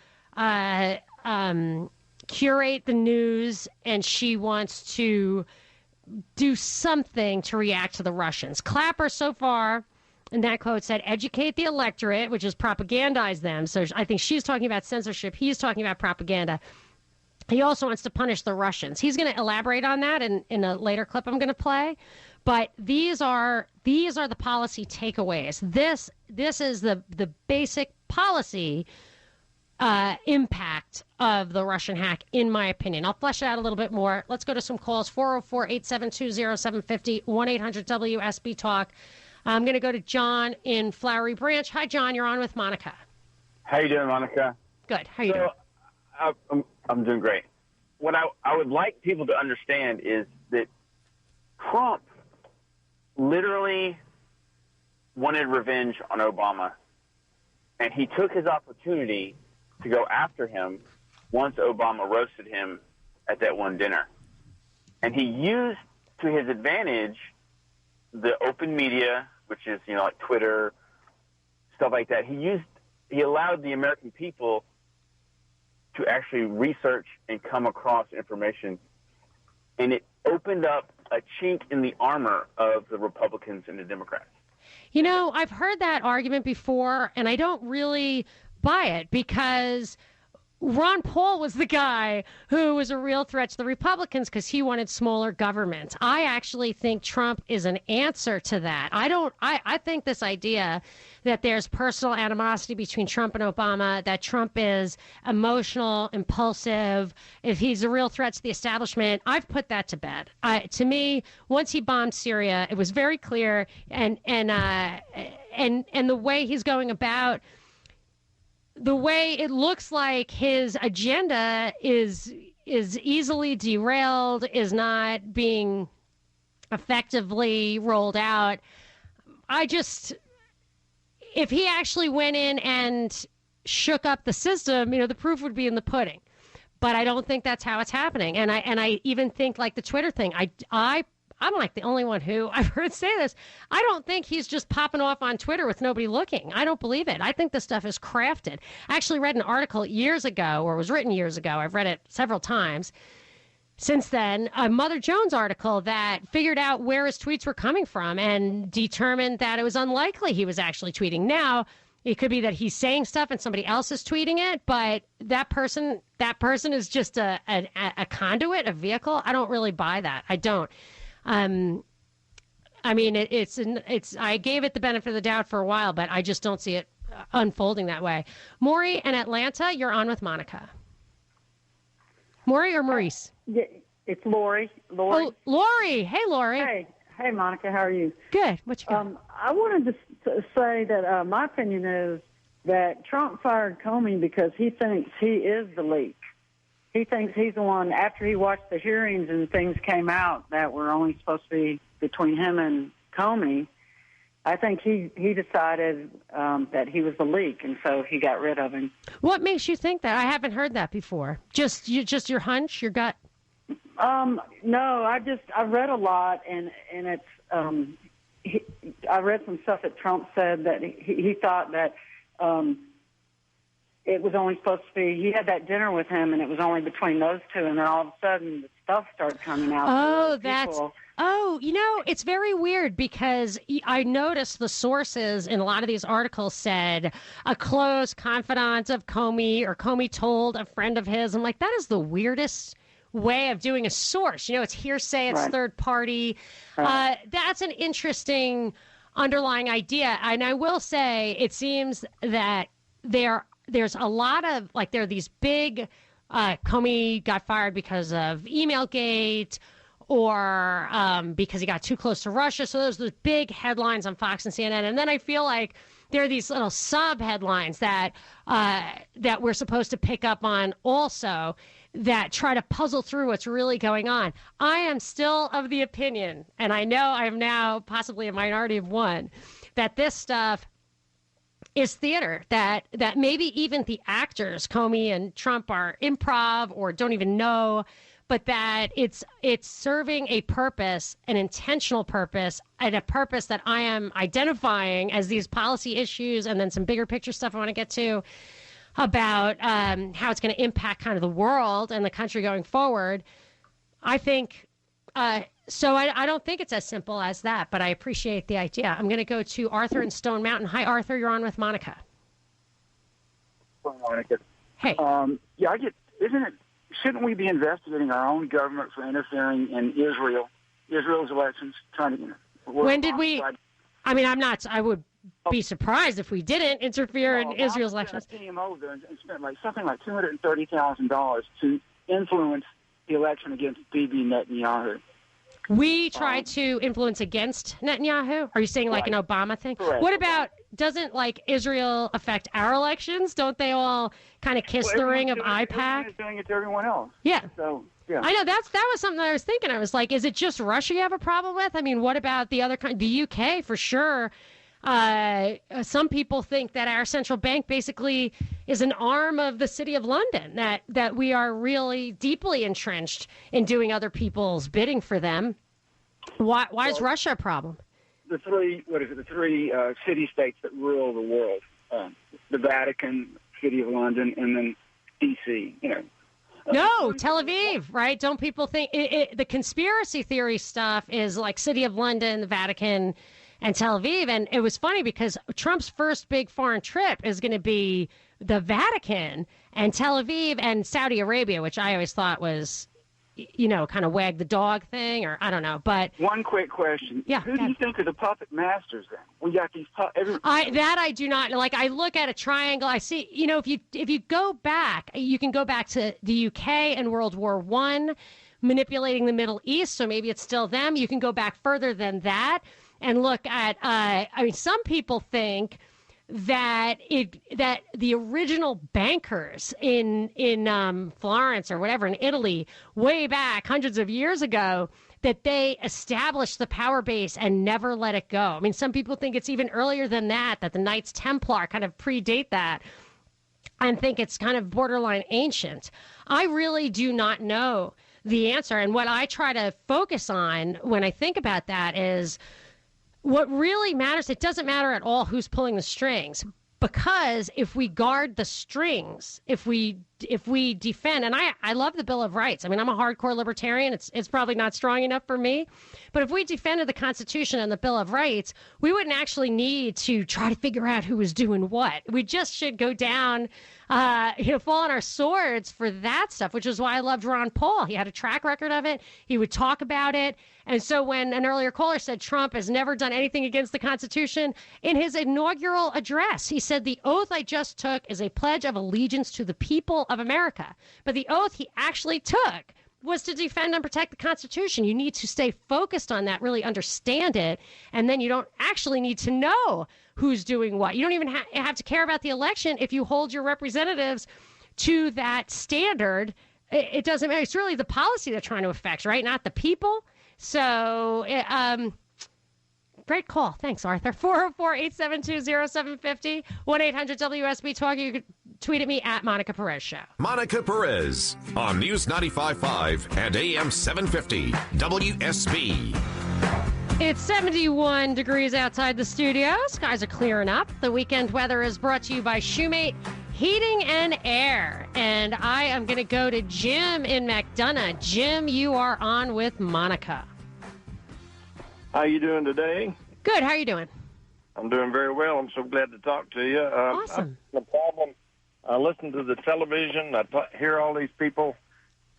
curate the news, and she wants to do something to react to the Russians. Clapper, so far, in that quote, said, educate the electorate, which is propagandize them. So I think she's talking about censorship. He's talking about propaganda. He also wants to punish the Russians. He's going to elaborate on that in a later clip I'm going to play. But these are the policy takeaways. This is the basic policy impact of the Russian hack, in my opinion. I'll flesh it out a little bit more. Let's go to some calls. 404-872-0750, 1-800-WSB Talk. I'm going to go to John in Flowery Branch. Hi, John. You're on with Monica. How you doing, Monica? Good. How you doing? I'm doing great. What I would like people to understand is that Trump literally wanted revenge on Obama, and he took his opportunity to go after him once Obama roasted him at that one dinner. And he used to his advantage the open media, which is, like Twitter, stuff like that. He allowed the American people to actually research and come across information, and it opened up a chink in the armor of the Republicans and the Democrats. I've heard that argument before, and I don't really buy it, because Ron Paul was the guy who was a real threat to the Republicans because he wanted smaller government. I actually think Trump is an answer to that. I think this idea that there's personal animosity between Trump and Obama, that Trump is emotional, impulsive, if he's a real threat to the establishment, I've put that to bed. To me, once he bombed Syria, it was very clear, and the way he's going about, the way it looks like his agenda is easily derailed, is not being effectively rolled out. If he actually went in and shook up the system, the proof would be in the pudding. But I don't think that's how it's happening. And I even think, like the Twitter thing, I'm like the only one who I've heard say this. I don't think he's just popping off on Twitter with nobody looking. I don't believe it. I think this stuff is crafted. I actually read an article years ago, or was written years ago. I've read it several times since then, a Mother Jones article that figured out where his tweets were coming from and determined that it was unlikely he was actually tweeting. Now, it could be that he's saying stuff and somebody else is tweeting it, but that person is just a conduit, a vehicle. I don't really buy that. I don't. I mean, I gave it the benefit of the doubt for a while, but I just don't see it unfolding that way. Maury in Atlanta, you're on with Monica. Maury or Maurice? It's Lori. Oh, Lori. Hey, Lori. Hey, Monica. How are you? Good. What you got? I wanted to say that my opinion is that Trump fired Comey because he thinks he is the leak. He thinks he's the one, after he watched the hearings and things came out that were only supposed to be between him and Comey, I think he decided that he was the leak, and so he got rid of him. What makes you think that? I haven't heard that before. Just your hunch, your gut? No, I read a lot, and it's I read some stuff that Trump said that he thought that it was only supposed to be, he had that dinner with him, and it was only between those two, and then all of a sudden the stuff started coming out. It's very weird, because I noticed the sources in a lot of these articles said a close confidant of Comey, or Comey told a friend of his. I'm like, that is the weirdest way of doing a source. It's hearsay, it's third party. Right. That's an interesting underlying idea. And I will say, it seems that there's a lot of, there are these big, Comey got fired because of Emailgate, or because he got too close to Russia. So those are the big headlines on Fox and CNN. And then I feel like there are these little sub-headlines that we're supposed to pick up on also, that try to puzzle through what's really going on. I am still of the opinion, and I know I am now possibly a minority of one, that this stuff is theater, that maybe even the actors, Comey and Trump, are improv or don't even know, but that it's serving a purpose, an intentional purpose, and a purpose that I am identifying as these policy issues, and then some bigger picture stuff I want to get to about how it's going to impact kind of the world and the country going forward. I think so. I don't think it's as simple as that, but I appreciate the idea. I'm going to go to Arthur in Stone Mountain. Hi, Arthur. You're on with Monica. Monica. Hey. Yeah, isn't it shouldn't we be investigating our own government for interfering in Israel's elections? Trying to, when did we? I mean, I would be surprised if we didn't interfere in Israel's elections. Came over there and spent something like $230,000 to influence the election against Bibi Netanyahu. We tried to influence against Netanyahu? Are you saying like an Obama thing? Correct. What about, doesn't Israel affect our elections? Don't they all kind of kiss the ring of IPAC? Everyone's doing it to everyone else. Yeah. So, yeah. I know that was something I was thinking. I was like, is it just Russia you have a problem with? I mean, what about the other the UK for sure? Some people think that our central bank basically is an arm of the City of London, that we are really deeply entrenched in doing other people's bidding for them. Why is Russia a problem? The three city-states that rule the world, the Vatican, City of London, and then D.C., No, Tel Aviv, right? Don't people think the conspiracy theory stuff is like City of London, the Vatican, and Tel Aviv? And it was funny because Trump's first big foreign trip is going to be the Vatican and Tel Aviv and Saudi Arabia, which I always thought was, kind of wag the dog thing, or I don't know. But one quick question. Yeah. Who do you think are the puppet masters then? We got these I do not like. I look at a triangle. I see, if you go back, you can go back to the UK and World War I, manipulating the Middle East. So maybe it's still them. You can go back further than that and look at. Some people think that the original bankers in Florence or whatever in Italy way back hundreds of years ago, that they established the power base and never let it go. I mean, some people think it's even earlier than that the Knights Templar kind of predate that and think it's kind of borderline ancient. I really do not know the answer. And what I try to focus on when I think about that is what really matters. It doesn't matter at all who's pulling the strings, because if we guard the strings, if we defend, and I love the Bill of Rights. I mean, I'm a hardcore libertarian. It's probably not strong enough for me, but if we defended the Constitution and the Bill of Rights, we wouldn't actually need to try to figure out who was doing what. We just should go down, fall on our swords for that stuff, which is why I loved Ron Paul. He had a track record of it. He would talk about it. And so when an earlier caller said Trump has never done anything against the Constitution, in his inaugural address, he said, "The oath I just took is a pledge of allegiance to the people of America." But the oath he actually took was to defend and protect the Constitution. You need to stay focused on that, really understand it, and then you don't actually need to know who's doing what. You don't even have to care about the election if you hold your representatives to that standard. It doesn't matter. It's really the policy they're trying to affect, right? Not the people. So, great call. Thanks, Arthur. 404-872-0750, 1-800-WSB-TALK. You can tweet at me at Monica Perez Show. Monica Perez on News 95.5 and AM 750 WSB. It's 71 degrees outside the studio. Skies are clearing up. The weekend weather is brought to you by Shoemate Heating and Air. And I am going to go to Jim in McDonough. Jim, you are on with Monica. How you doing today? Good. How are you doing? I'm doing very well. I'm so glad to talk to you. Awesome. The problem, I listen to the television. I hear all these people,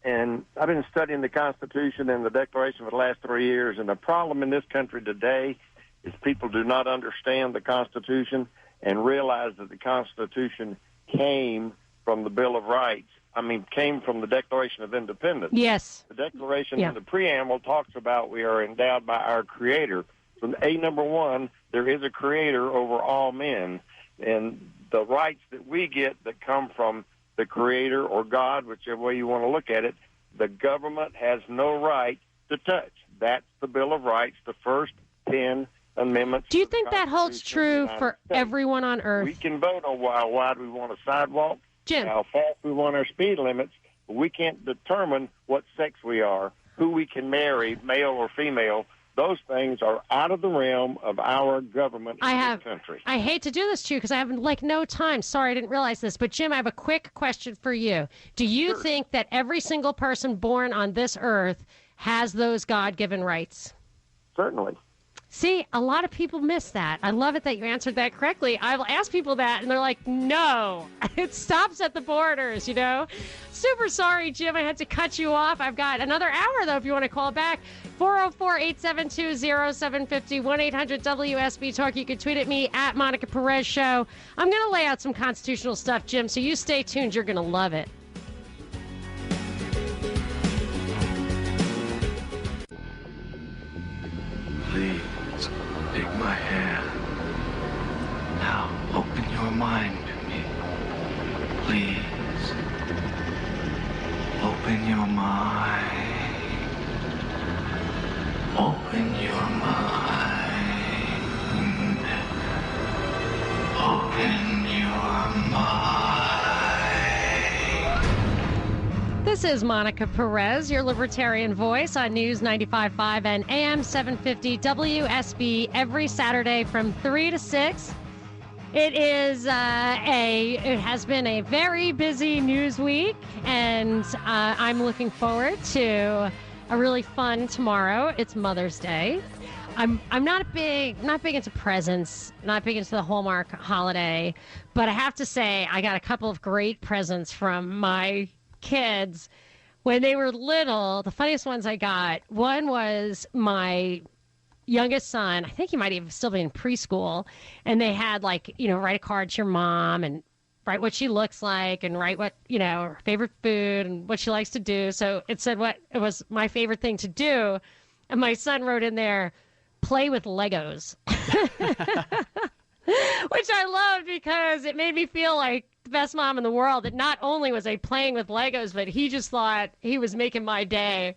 and I've been studying the Constitution and the Declaration for the last 3 years, and the problem in this country today is people do not understand the Constitution and realize that the Constitution came from the Bill of Rights. Came from the Declaration of Independence. Yes. The Declaration in the preamble talks about we are endowed by our Creator. From number 1, there is a Creator over all men. And the rights that we get that come from the Creator or God, whichever way you want to look at it, the government has no right to touch. That's the Bill of Rights, the first 10 amendments. Do you think that holds true for everyone on Earth? We can vote on how wide we want a sidewalk, Jim, how fast we want our speed limits, but we can't determine what sex we are, who we can marry, male or female. Those things are out of the realm of our government in this country. I hate to do this to you because I have no time. Sorry, I didn't realize this. But, Jim, I have a quick question for you. Do you think that every single person born on this earth has those God-given rights? Certainly. See, a lot of people miss that. I love it that you answered that correctly. I've asked people that, and they're like, no, it stops at the borders, you know? Super sorry, Jim. I had to cut you off. I've got another hour, though, if you want to call back. 404-872-0750, 1-800-WSB-TALK. You can tweet at me, at Monica Perez Show. I'm going to lay out some constitutional stuff, Jim, so you stay tuned. You're going to love it. Please. Take my hand. Now open your mind to me. Please. Open your mind. Open your mind. Open your mind. This is Monica Perez, your libertarian voice on News 95.5 and AM 750 WSB every Saturday from 3 to 6. It has been a very busy news week, and I'm looking forward to a really fun tomorrow. It's Mother's Day. I'm not big into presents, not big into the Hallmark holiday, but I have to say I got a couple of great presents from my kids when they were little. The funniest ones I got, one was my youngest son. I think he might even still be in preschool, and they had, like, you know, write a card to your mom and write what she looks like and write what, you know, her favorite food and what she likes to do. So it said what it was my favorite thing to do, and my son wrote in there, play with Legos. Which I loved because it made me feel like the best mom in the world, that not only was I playing with Legos, but he just thought he was making my day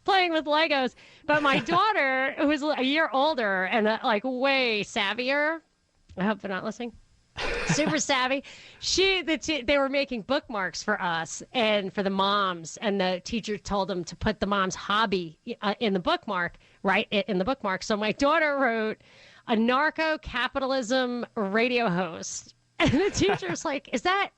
playing with Legos. But my daughter, who was a year older and like way savvier, I hope they're not listening, super savvy, they were making bookmarks for us and for the moms, and the teacher told them to put the mom's hobby in the bookmark, right, in the bookmark. So my daughter wrote a narco-capitalism radio host. And the teacher's like,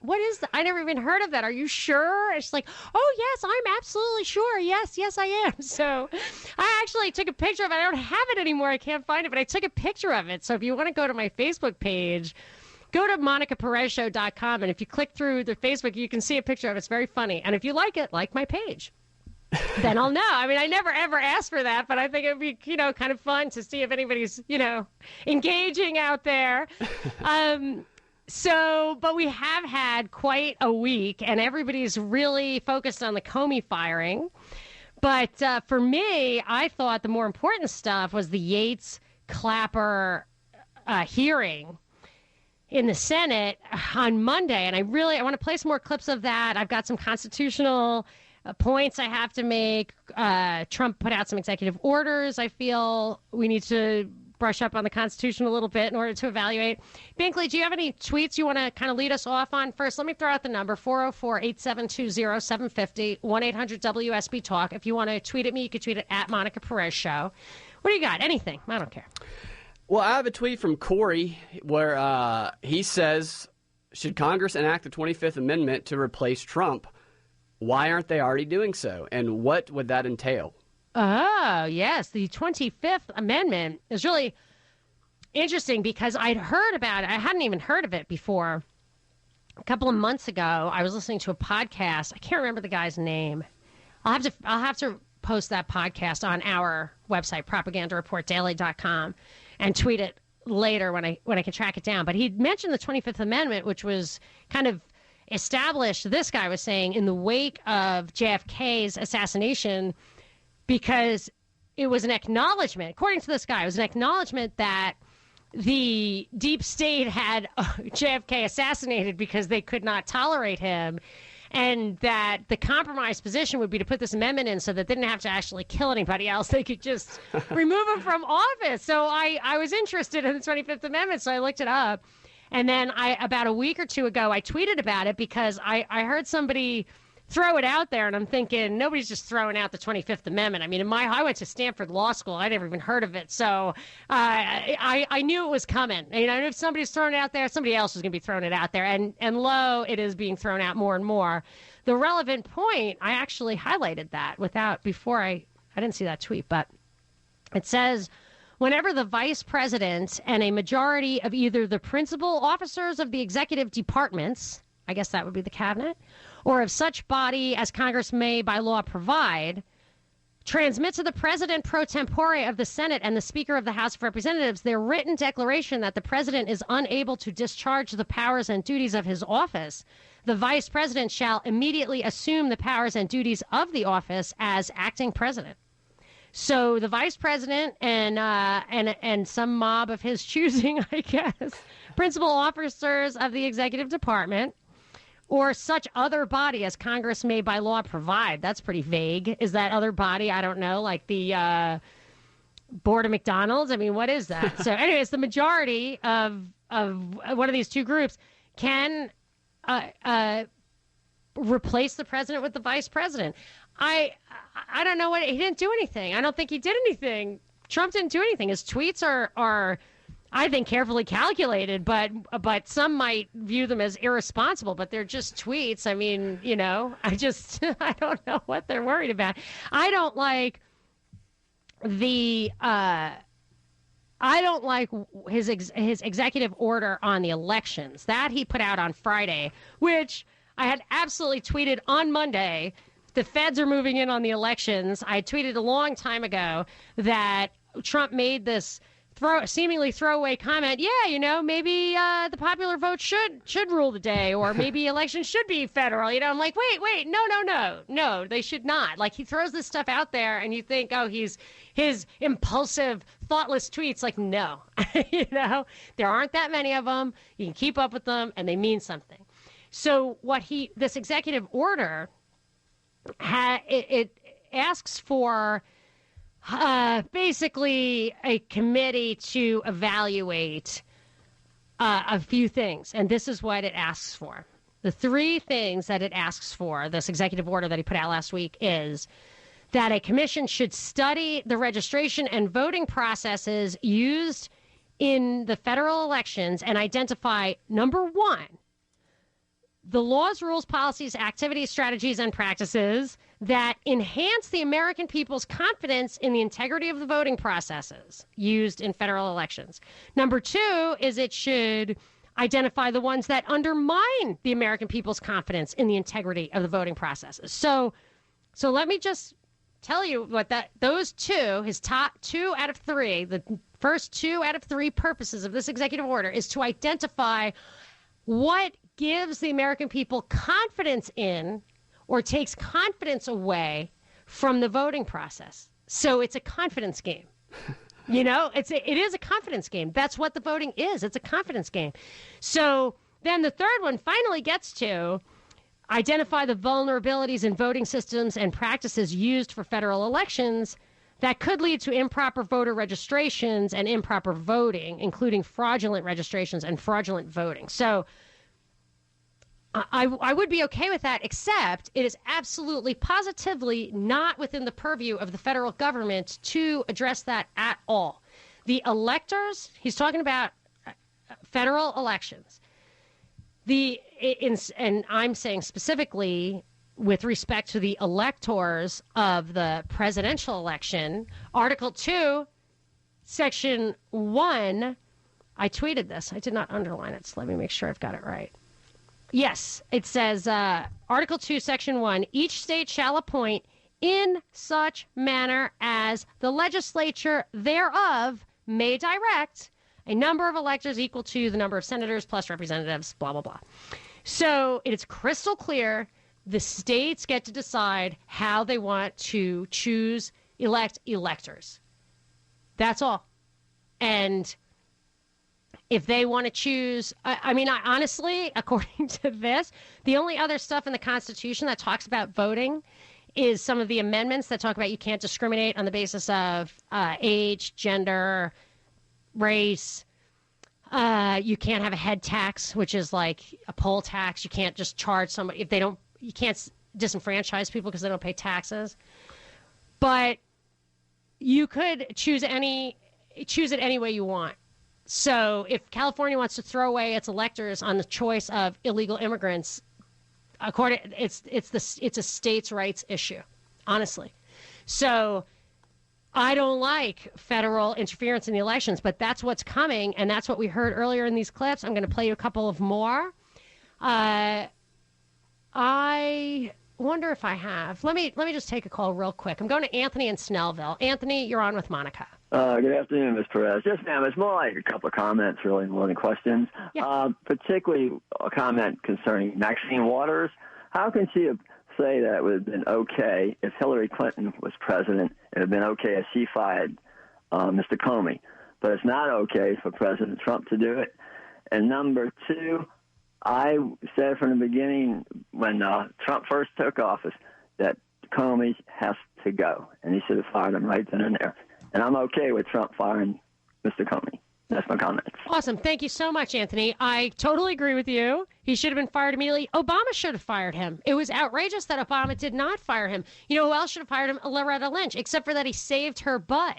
what is that? I never even heard of that. Are you sure? And she's like, oh, yes, I'm absolutely sure. Yes, I am. So I actually took a picture of it. I don't have it anymore. I can't find it, but I took a picture of it. So if you want to go to my Facebook page, go to MonicaPerezShow.com. And if you click through the Facebook, you can see a picture of it. It's very funny. And if you like it, like my page. Then I'll know. I mean, I never, ever asked for that, but I think it would be, you know, kind of fun to see if anybody's, you know, engaging out there. But we have had quite a week, and everybody's really focused on the Comey firing. But for me, I thought the more important stuff was the Yates-Clapper hearing in the Senate on Monday. And I want to play some more clips of that. I've got some constitutional points I have to make. Trump put out some executive orders. I feel we need to brush up on the Constitution a little bit in order to evaluate. Binkley, do you have any tweets you want to kind of lead us off on? First, let me throw out the number, 404-872-0750, 1-800-WSB-TALK. If you want to tweet at me, you can tweet it at Monica Perez Show. What do you got? Anything. I don't care. Well, I have a tweet from Corey where he says, should Congress enact the 25th Amendment to replace Trump? Why aren't they already doing so? And what would that entail? Oh, yes. The 25th Amendment is really interesting because I'd heard about it. I hadn't even heard of it before. A couple of months ago, I was listening to a podcast. I can't remember the guy's name. I'll have to post that podcast on our website, propagandareportdaily.com, and tweet it later when I can track it down. But he mentioned the 25th Amendment, which was kind of established, this guy was saying, in the wake of JFK's assassination, because it was an acknowledgement, according to this guy, it was an acknowledgement that the deep state had JFK assassinated because they could not tolerate him, and that the compromise position would be to put this amendment in so that they didn't have to actually kill anybody else. They could just remove him from office. So I was interested in the 25th Amendment, so I looked it up. And then about a week or two ago, I tweeted about it because I heard somebody throw it out there, and I'm thinking, nobody's just throwing out the 25th Amendment. I mean, I went to Stanford Law School. I never even heard of it. So I knew it was coming. You know, if somebody's throwing it out there, somebody else was going to be throwing it out there. And lo, it is being thrown out more and more. The relevant point, I actually highlighted that before I didn't see that tweet, but it says, whenever the vice president and a majority of either the principal officers of the executive departments, I guess that would be the cabinet, or of such body as Congress may by law provide, transmit to the president pro tempore of the Senate and the Speaker of the House of Representatives their written declaration that the president is unable to discharge the powers and duties of his office, the vice president shall immediately assume the powers and duties of the office as acting president. So the vice president and some mob of his choosing, I guess, principal officers of the executive department, or such other body as Congress may by law provide. That's pretty vague. Is that other body? I don't know, like the Board of McDonald's? I mean, what is that? So anyways, the majority of one of these two groups can replace the president with the vice president. I don't know he didn't do anything. I don't think he did anything. Trump didn't do anything. His tweets are I think carefully calculated, but some might view them as irresponsible, but they're just tweets. I mean, I don't know what they're worried about. I don't like his executive order on the elections that he put out on Friday, which I had absolutely tweeted on Monday. The feds are moving in on the elections. I tweeted a long time ago that Trump made this seemingly throwaway comment. Yeah, maybe the popular vote should rule the day, or maybe elections should be federal. I'm like, wait, no, they should not. Like, he throws this stuff out there, and you think, oh, his impulsive, thoughtless tweets. Like, no, there aren't that many of them. You can keep up with them, and they mean something. So this executive order, it asks for basically a committee to evaluate a few things. And this is what it asks for. The three things that it asks for, this executive order that he put out last week, is that a commission should study the registration and voting processes used in the federal elections and identify, number one, the laws, rules, policies, activities, strategies, and practices that enhance the American people's confidence in the integrity of the voting processes used in federal elections. Number two is it should identify the ones that undermine the American people's confidence in the integrity of the voting processes. So let me just tell you what those two, his top 2 out of 3, the first 2 out of 3 purposes of this executive order is to identify what gives the American people confidence in or takes confidence away from the voting process. So it's a confidence game. It is a confidence game. That's what the voting is. It's a confidence game. So then the third one finally gets to identify the vulnerabilities in voting systems and practices used for federal elections that could lead to improper voter registrations and improper voting, including fraudulent registrations and fraudulent voting. So I would be okay with that, except it is absolutely, positively not within the purview of the federal government to address that at all. The electors, he's talking about federal elections. And I'm saying specifically with respect to the electors of the presidential election, Article 2, Section 1, I tweeted this. I did not underline it, so let me make sure I've got it right. Yes, it says, Article 2, Section 1, each state shall appoint in such manner as the legislature thereof may direct a number of electors equal to the number of senators plus representatives, blah, blah, blah. So it's crystal clear. The states get to decide how they want to elect electors. That's all. And if they want to choose, I honestly, according to this, the only other stuff in the Constitution that talks about voting is some of the amendments that talk about you can't discriminate on the basis of age, gender, race. You can't have a head tax, which is like a poll tax. You can't just charge somebody if they don't. You can't disenfranchise people because they don't pay taxes. But you could choose it any way you want. So if California wants to throw away its electors on the choice of illegal immigrants, it's a states' rights issue, honestly. So I don't like federal interference in the elections, but that's what's coming, and that's what we heard earlier in these clips. I'm going to play you a couple of more. I wonder if I have. Let me just take a call real quick. I'm going to Anthony in Snellville. Anthony, you're on with Monica. Good afternoon, Ms. Perez. Yes, ma'am. It's more like a couple of comments, really, more than questions. Yeah. Particularly a comment concerning Maxine Waters. How can she say that it would have been okay if Hillary Clinton was president? It would have been okay if she fired Mr. Comey. But it's not okay for President Trump to do it. And number two, I said from the beginning when Trump first took office that Comey has to go, and he should have fired him right then and there. And I'm okay with Trump firing Mr. Comey. That's my comments. Awesome. Thank you so much, Anthony. I totally agree with you. He should have been fired immediately. Obama should have fired him. It was outrageous that Obama did not fire him. You know who else should have fired him? Loretta Lynch, except for that he saved her butt.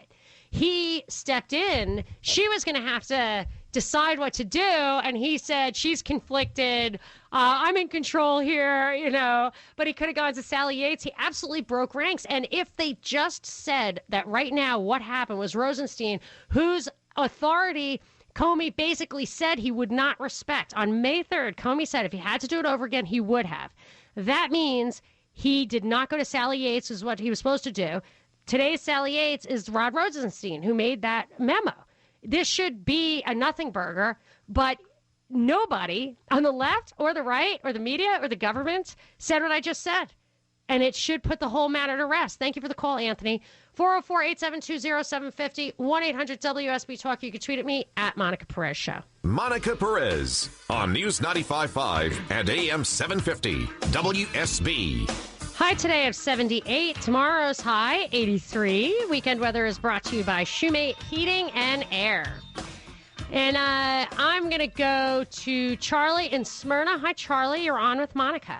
He stepped in. She was going to have to decide what to do, and he said, she's conflicted. I'm in control here, But he could have gone to Sally Yates. He absolutely broke ranks. And if they just said that right now what happened was Rosenstein, whose authority Comey basically said he would not respect. On May 3rd, Comey said if he had to do it over again, he would have. That means he did not go to Sally Yates, is what he was supposed to do. Today's Sally Yates is Rod Rosenstein, who made that memo. This should be a nothing burger, but nobody on the left or the right or the media or the government said what I just said. And it should put the whole matter to rest. Thank you for the call, Anthony. 404-872-0750, 1-800-WSB Talk. You can tweet at me at Monica Perez Show. Monica Perez on News 95.5 and AM 750 WSB. High today of 78. Tomorrow's high, 83. Weekend weather is brought to you by Shoemate Heating and Air. And I'm going to go to Charlie in Smyrna. Hi, Charlie. You're on with Monica.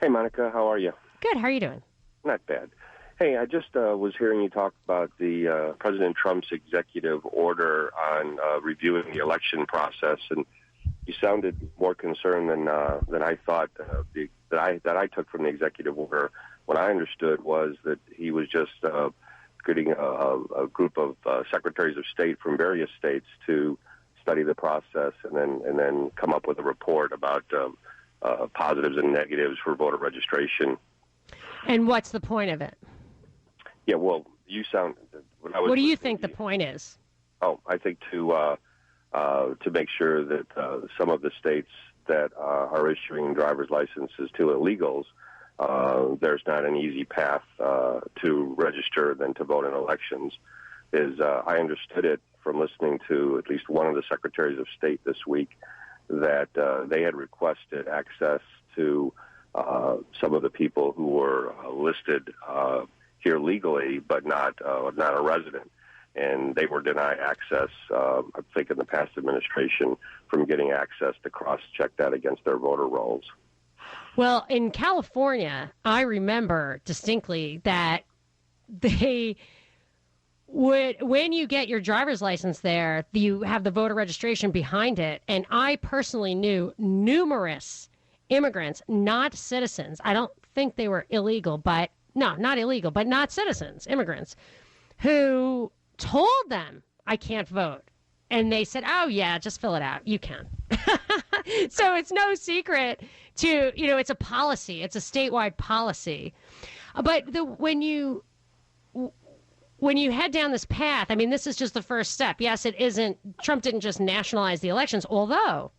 Hey, Monica. How are you? Good. How are you doing? Not bad. Hey, I just was hearing you talk about the President Trump's executive order on reviewing the election process, and you sounded more concerned than I thought. That I took from the executive order, what I understood was that he was just getting a group of secretaries of state from various states to study the process and then come up with a report about positives and negatives for voter registration. And what's the point of it? Yeah, well, you sound. What do you think the point is? Oh, I think to make sure that some of the states that are issuing driver's licenses to illegals, there's not an easy path to register than to vote in elections. I understood it from listening to at least one of the secretaries of state this week that they had requested access to some of the people who were listed here legally but not a resident. And they were denied access, I think, in the past administration from getting access to cross-check that against their voter rolls. Well, in California, I remember distinctly that they would, when you get your driver's license there, you have the voter registration behind it. And I personally knew numerous immigrants, not citizens. I don't think they were illegal, but no, not illegal, but not citizens, immigrants, who told them I can't vote. And they said, oh, yeah, just fill it out. You can. So it's no secret to, it's a policy. It's a statewide policy. But when you head down this path, I mean, this is just the first step. Yes, it isn't. Trump didn't just nationalize the elections, although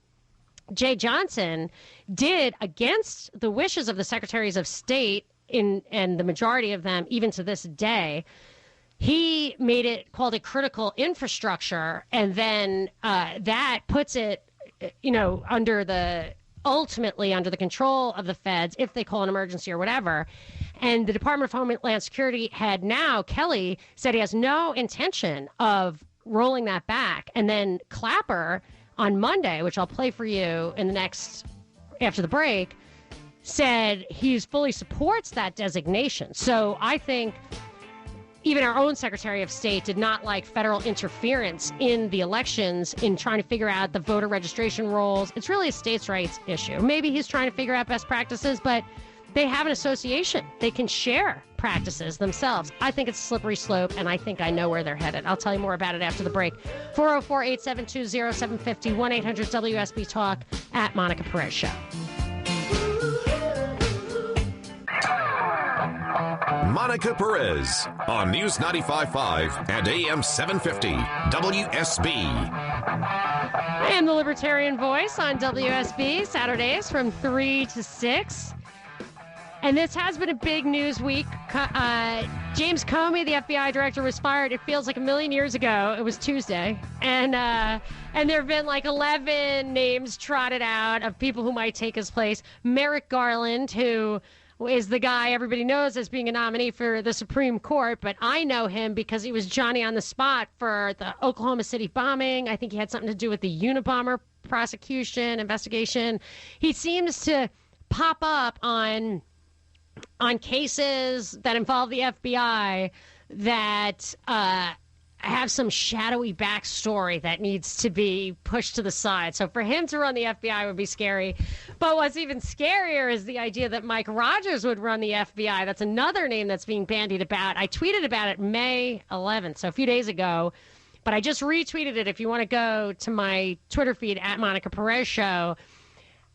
Jay Johnson did, against the wishes of the secretaries of state, and the majority of them, even to this day, he called it critical infrastructure, and then that puts it, ultimately under the control of the feds if they call an emergency or whatever. And the Department of Homeland Security head now, Kelly, said he has no intention of rolling that back. And then Clapper on Monday, which I'll play for you after the break, said he fully supports that designation. So I think even our own Secretary of State did not like federal interference in the elections in trying to figure out the voter registration rolls. It's really a states' rights issue. Maybe he's trying to figure out best practices, but they have an association. They can share practices themselves. I think it's a slippery slope, and I think I know where they're headed. I'll tell you more about it after the break. 404-872-0750, 1-800-WSB-TALK, at Monica Perez Show. Monica Perez on News 95.5 and AM 750 WSB. I am the Libertarian Voice on WSB, Saturdays from 3 to 6. And this has been a big news week. James Comey, the FBI director, was fired. It feels like a million years ago. It was Tuesday. And there have been like 11 names trotted out of people who might take his place. Merrick Garland, who is the guy everybody knows as being a nominee for the Supreme Court, but I know him because he was Johnny on the spot for the Oklahoma City bombing. I think he had something to do with the Unabomber prosecution, investigation. He seems to pop up on cases that involve the FBI that have some shadowy backstory that needs to be pushed to the side. So for him to run the FBI would be scary. But what's even scarier is the idea that Mike Rogers would run the FBI. That's another name that's being bandied about. I tweeted about it May 11th, so a few days ago. But I just retweeted it if you want to go to my Twitter feed, at Monica Perez Show.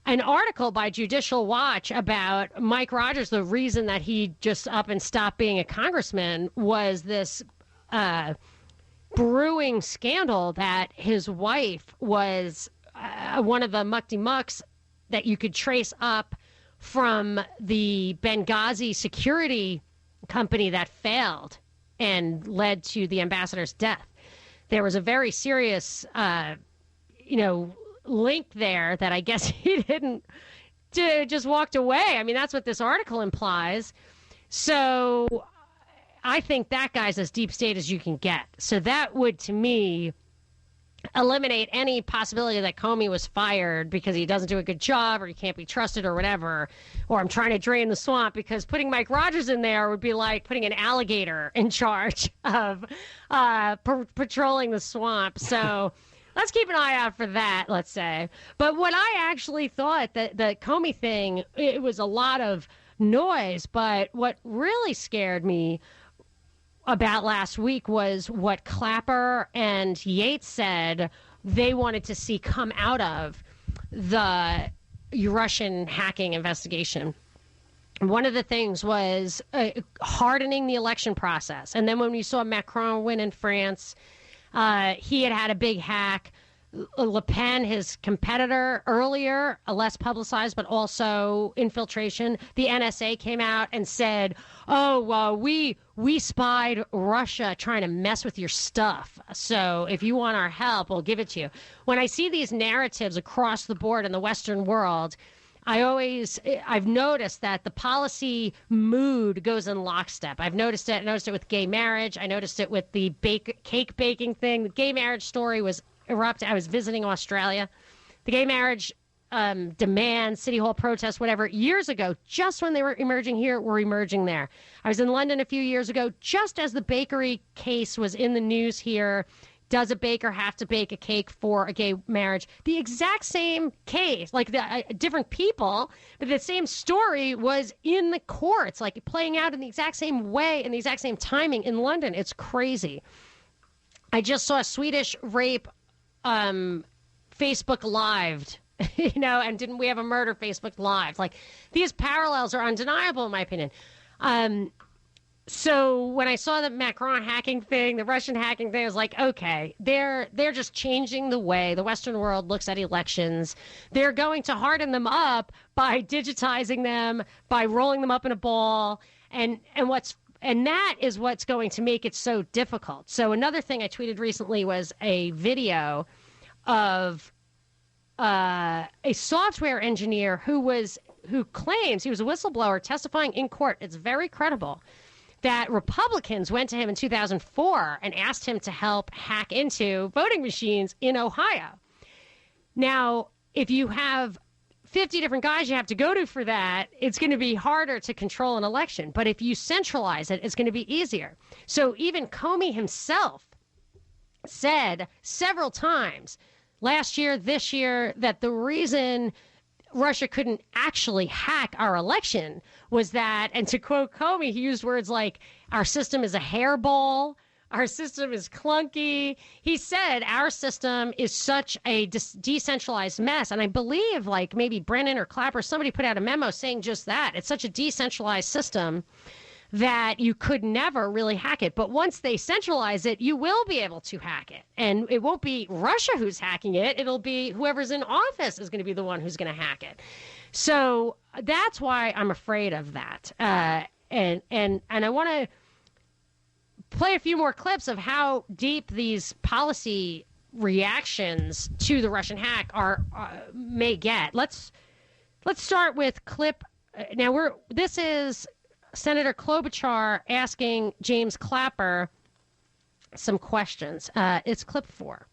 An article by Judicial Watch about Mike Rogers. The reason that he just up and stopped being a congressman was this brewing scandal that his wife was one of the mucks that you could trace up from the Benghazi security company that failed and led to the ambassador's death. There was a very serious, link there that I guess he didn't just walked away. I mean, that's what this article implies. So I think that guy's as deep state as you can get. So that would, to me, eliminate any possibility that Comey was fired because he doesn't do a good job or he can't be trusted or whatever, or I'm trying to drain the swamp, because putting Mike Rogers in there would be like putting an alligator in charge of patrolling the swamp. So let's keep an eye out for that, let's say. But what I actually thought, that the Comey thing, it was a lot of noise, but what really scared me about last week was what Clapper and Yates said they wanted to see come out of the Russian hacking investigation. One of the things was hardening the election process. And then when we saw Macron win in France, he had a big hack. Le Pen, his competitor earlier, less publicized, but also infiltration. The NSA came out and said, we spied Russia trying to mess with your stuff. So if you want our help, we'll give it to you. When I see these narratives across the board in the Western world, I've noticed that the policy mood goes in lockstep. I've noticed it. I noticed it with gay marriage. I noticed it with the cake baking thing. The gay marriage story was erupted. I was visiting Australia. The gay marriage demand, City Hall protests, whatever, years ago, just when they were emerging here, were emerging there. I was in London a few years ago, just as the bakery case was in the news here. Does a baker have to bake a cake for a gay marriage? The exact same case, like different people, but the same story was in the courts, like playing out in the exact same way, in the exact same timing in London. It's crazy. I just saw Swedish rape Facebook Lived, and didn't we have a murder Facebook Live? Like, these parallels are undeniable, in my opinion. So when I saw the Macron hacking thing, the Russian hacking thing, I was like, okay, they're just changing the way the Western world looks at elections. They're going to harden them up by digitizing them, by rolling them up in a ball, and that is what's going to make it so difficult. So another thing I tweeted recently was a video of a software engineer who claims he was a whistleblower testifying in court. It's very credible that Republicans went to him in 2004 and asked him to help hack into voting machines in Ohio. Now, if you have 50 different guys you have to go to for that, it's going to be harder to control an election. But if you centralize it, it's going to be easier. So even Comey himself said several times last year, this year, that the reason Russia couldn't actually hack our election was that, and to quote Comey, he used words like, our system is a hairball, our system is clunky. He said our system is such a decentralized mess. And I believe like maybe Brennan or Clapper, somebody put out a memo saying just that. It's such a decentralized system that you could never really hack it. But once they centralize it, you will be able to hack it. And it won't be Russia who's hacking it. It'll be whoever's in office is going to be the one who's going to hack it. So that's why I'm afraid of that. And I want to play a few more clips of how deep these policy reactions to the Russian hack may get. Let's start with clip. Now this is Senator Klobuchar asking James Clapper some questions. It's clip 4.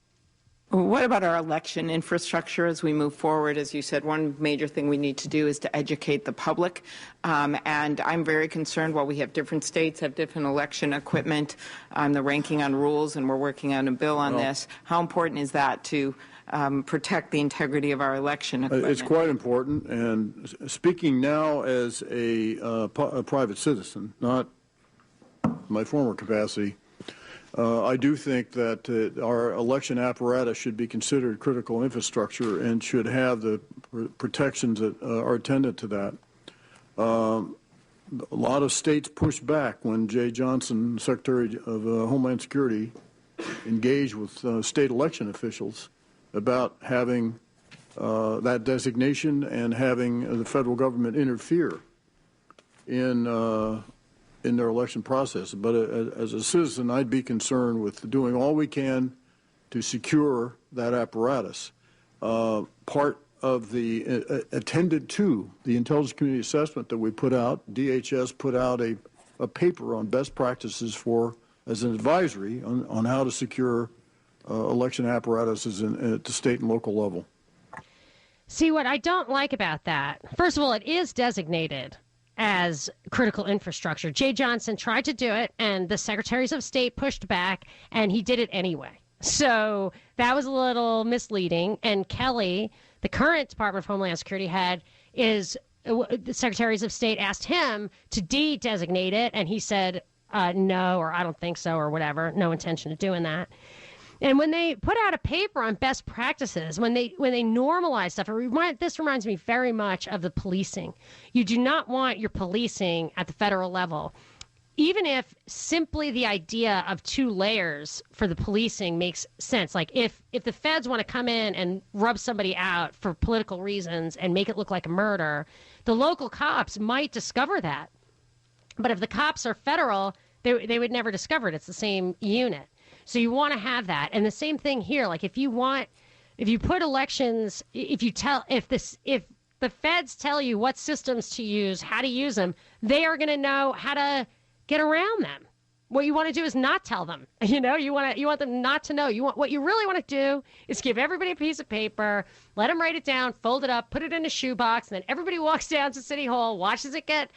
What about our election infrastructure as we move forward? As you said, one major thing we need to do is to educate the public. And I'm very concerned while we have different states have different election equipment. I'm the ranking on rules, and we're working on a bill on this. How important is that to protect the integrity of our election equipment? It's quite important. And speaking now as a private citizen, not my former capacity, I do think that our election apparatus should be considered critical infrastructure and should have the protections that are attendant to that. A lot of states pushed back when Jay Johnson, Secretary of Homeland Security, engaged with state election officials about having that designation and having the federal government interfere in their election process. But as a citizen, I'd be concerned with doing all we can to secure that apparatus. Part of the attended to the intelligence community assessment that we put out, DHS put out a paper on best practices as an advisory on how to secure election apparatuses at the state and local level. See, what I don't like about that, first of all, it is designated as critical infrastructure. Jay Johnson tried to do it, and the secretaries of state pushed back, and he did it anyway. So that was a little misleading. And Kelly, the current Department of Homeland Security head, the secretaries of state asked him to de-designate it, and he said no, or I don't think so, or whatever, no intention of doing that. And when they put out a paper on best practices, when they normalize stuff, this reminds me very much of the policing. You do not want your policing at the federal level, even if simply the idea of 2 layers for the policing makes sense. Like if the feds want to come in and rub somebody out for political reasons and make it look like a murder, the local cops might discover that. But if the cops are federal, they would never discover it. It's the same unit. So you want to have that. And the same thing here. Like if you put elections, if the feds tell you what systems to use, how to use them, they are going to know how to get around them. What you want to do is not tell them. You want them not to know. What you really want to do is give everybody a piece of paper, let them write it down, fold it up, put it in a shoebox, and then everybody walks down to City Hall, watches it get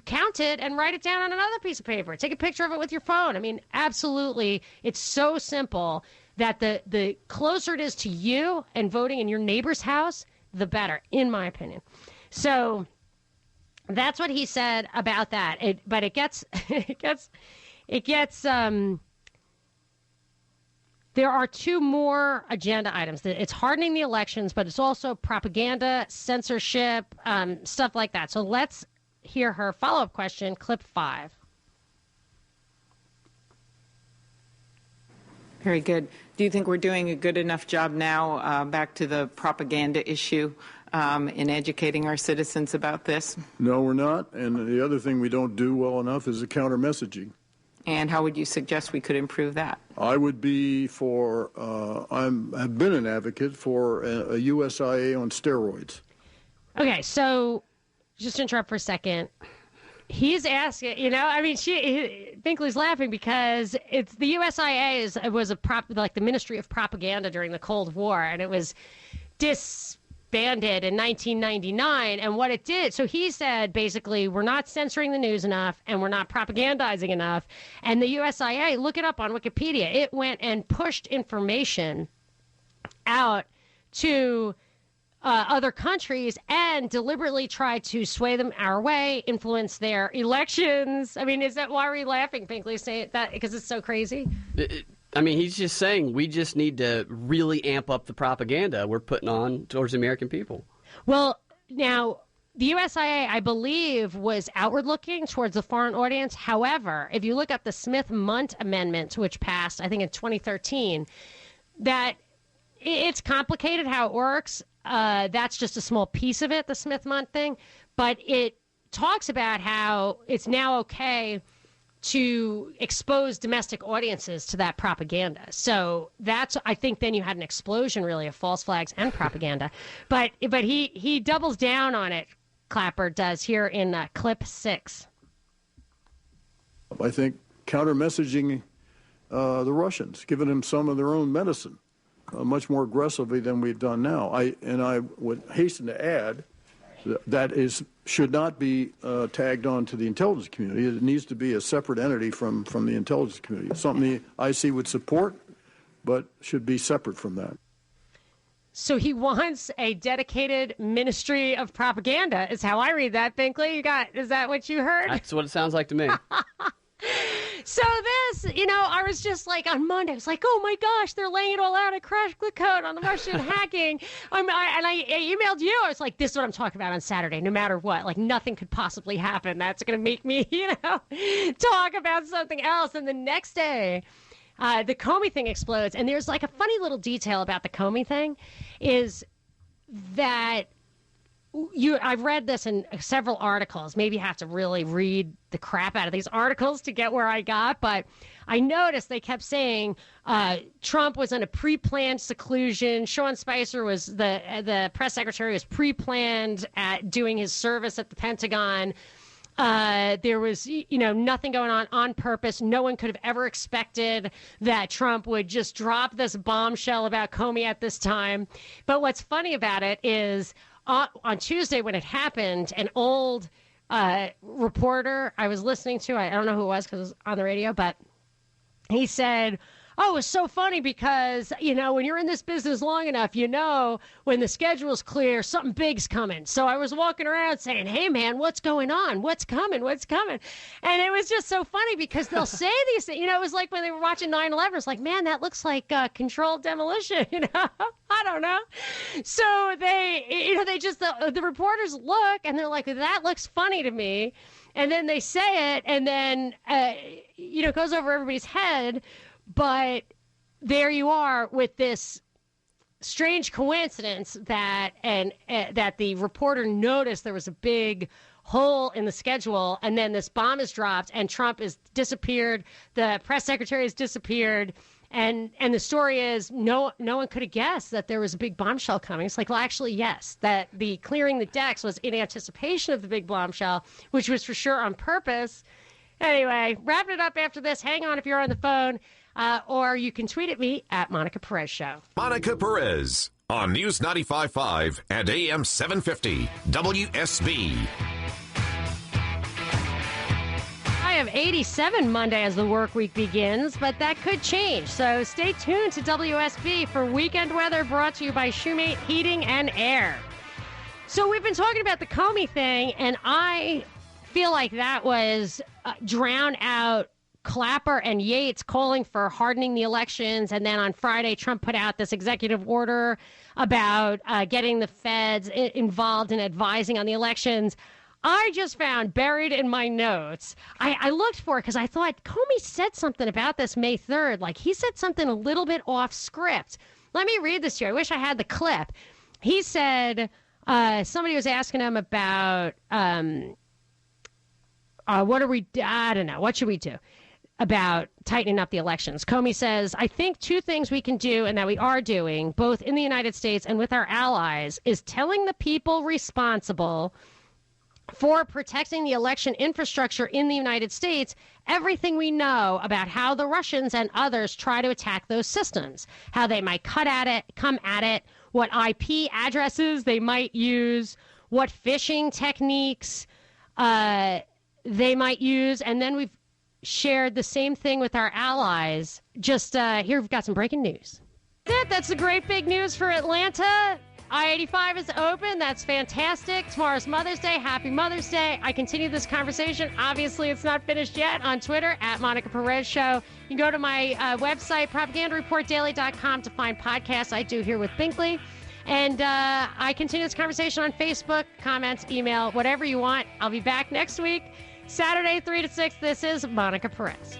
counted, and write it down on another piece of paper. Take a picture of it with your phone. I mean, absolutely. It's so simple that the closer it is to you and voting in your neighbor's house, the better, in my opinion. So that's what he said about that. But it gets there are 2 more agenda items. It's hardening the elections, but it's also propaganda, censorship, stuff like that. So let's hear her follow-up question, clip 5. Very good. Do you think we're doing a good enough job now, back to the propaganda issue, in educating our citizens about this? No, we're not. And the other thing we don't do well enough is the counter-messaging. And how would you suggest we could improve that? I would be for, I've been an advocate for a USIA on steroids. Okay, so just to interrupt for a second. He's asking, Binkley's laughing because it's the USIA was like the Ministry of Propaganda during the Cold War, and it was disbanded in 1999. And what it did, so he said basically, we're not censoring the news enough and we're not propagandizing enough. And the USIA, look it up on Wikipedia, it went and pushed information out to other countries and deliberately try to sway them our way, influence their elections. I mean, is that why are we laughing, Pinkley, saying that because it's so crazy? I mean, he's just saying we just need to really amp up the propaganda we're putting on towards the American people. Well, now, the USIA, I believe, was outward-looking towards the foreign audience. However, if you look up the Smith-Mundt Amendment, which passed, I think, in 2013, that it's complicated how it works. That's just a small piece of it, the Smith-Mundt thing. But it talks about how it's now okay to expose domestic audiences to that propaganda. So that's, I think then you had an explosion, really, of false flags and propaganda. But he doubles down on it, Clapper does, here in clip 6. I think counter-messaging the Russians, giving them some of their own medicine, much more aggressively than we've done now. I would hasten to add that should not be tagged on to the intelligence community. It needs to be a separate entity from the intelligence community. It's something the IC would support, but should be separate from that. So he wants a dedicated ministry of propaganda, is how I read that, Binkley. Is that what you heard? That's what it sounds like to me. So this, I was just like on Monday, I was like, oh my gosh, they're laying it all out at Crash the Code on the Russian hacking. I emailed you. I was like, this is what I'm talking about on Saturday, no matter what. Like nothing could possibly happen. That's going to make me, talk about something else. And the next day, the Comey thing explodes. And there's like a funny little detail about the Comey thing is that I've read this in several articles. Maybe you have to really read the crap out of these articles to get where I got. But I noticed they kept saying Trump was in a pre-planned seclusion. Sean Spicer was the press secretary, was pre-planned at doing his service at the Pentagon. There was, nothing going on purpose. No one could have ever expected that Trump would just drop this bombshell about Comey at this time. But what's funny about it is on Tuesday when it happened, an old reporter I was listening to, I don't know who it was because it was on the radio, but he said, oh, it's so funny because, when you're in this business long enough, when the schedule's clear, something big's coming. So I was walking around saying, hey, man, what's going on? What's coming? What's coming? And it was just so funny because they'll say these things. It was like when they were watching 9/11. It's like, man, that looks like controlled demolition. I don't know. So they just, the reporters look and they're like, that looks funny to me. And then they say it and then, it goes over everybody's head. But there you are with this strange coincidence that that the reporter noticed there was a big hole in the schedule, and then this bomb is dropped, and Trump is disappeared, the press secretary has disappeared, and the story is no one could have guessed that there was a big bombshell coming. It's like, well, actually, yes, that the clearing the decks was in anticipation of the big bombshell, which was for sure on purpose. Anyway, wrapping it up after this. Hang on if you're on the phone. Or you can tweet at me at Monica Perez Show. Monica Perez on News 95.5 and AM 750 WSB. I have 87 Monday as the work week begins, but that could change. So stay tuned to WSB for weekend weather brought to you by Shoemate Heating and Air. So we've been talking about the Comey thing, and I feel like that was drown out Clapper and Yates calling for hardening the elections. And then on Friday, Trump put out this executive order about getting the feds involved in advising on the elections. I just found buried in my notes. I looked for it because I thought Comey said something about this May 3rd. Like he said something a little bit off script. Let me read this to you. I wish I had the clip. He said somebody was asking him about what should we do about tightening up the elections. Comey says, I think two things we can do and that we are doing, both in the United States and with our allies, is telling the people responsible for protecting the election infrastructure in the United States everything we know about how the Russians and others try to attack those systems, how they might come at it, what IP addresses they might use, what phishing techniques they might use, and then we've shared the same thing with our allies. Just here, we've got some breaking news. That's the great big news for Atlanta. I-85 is open. That's fantastic. Tomorrow's Mother's Day. Happy Mother's Day. I continue this conversation. Obviously, it's not finished yet on Twitter, at Monica Perez Show. You can go to my website, propagandareportdaily.com, to find podcasts I do here with Binkley. And I continue this conversation on Facebook, comments, email, whatever you want. I'll be back next week, Saturday, 3 to 6. This is Monica Perez.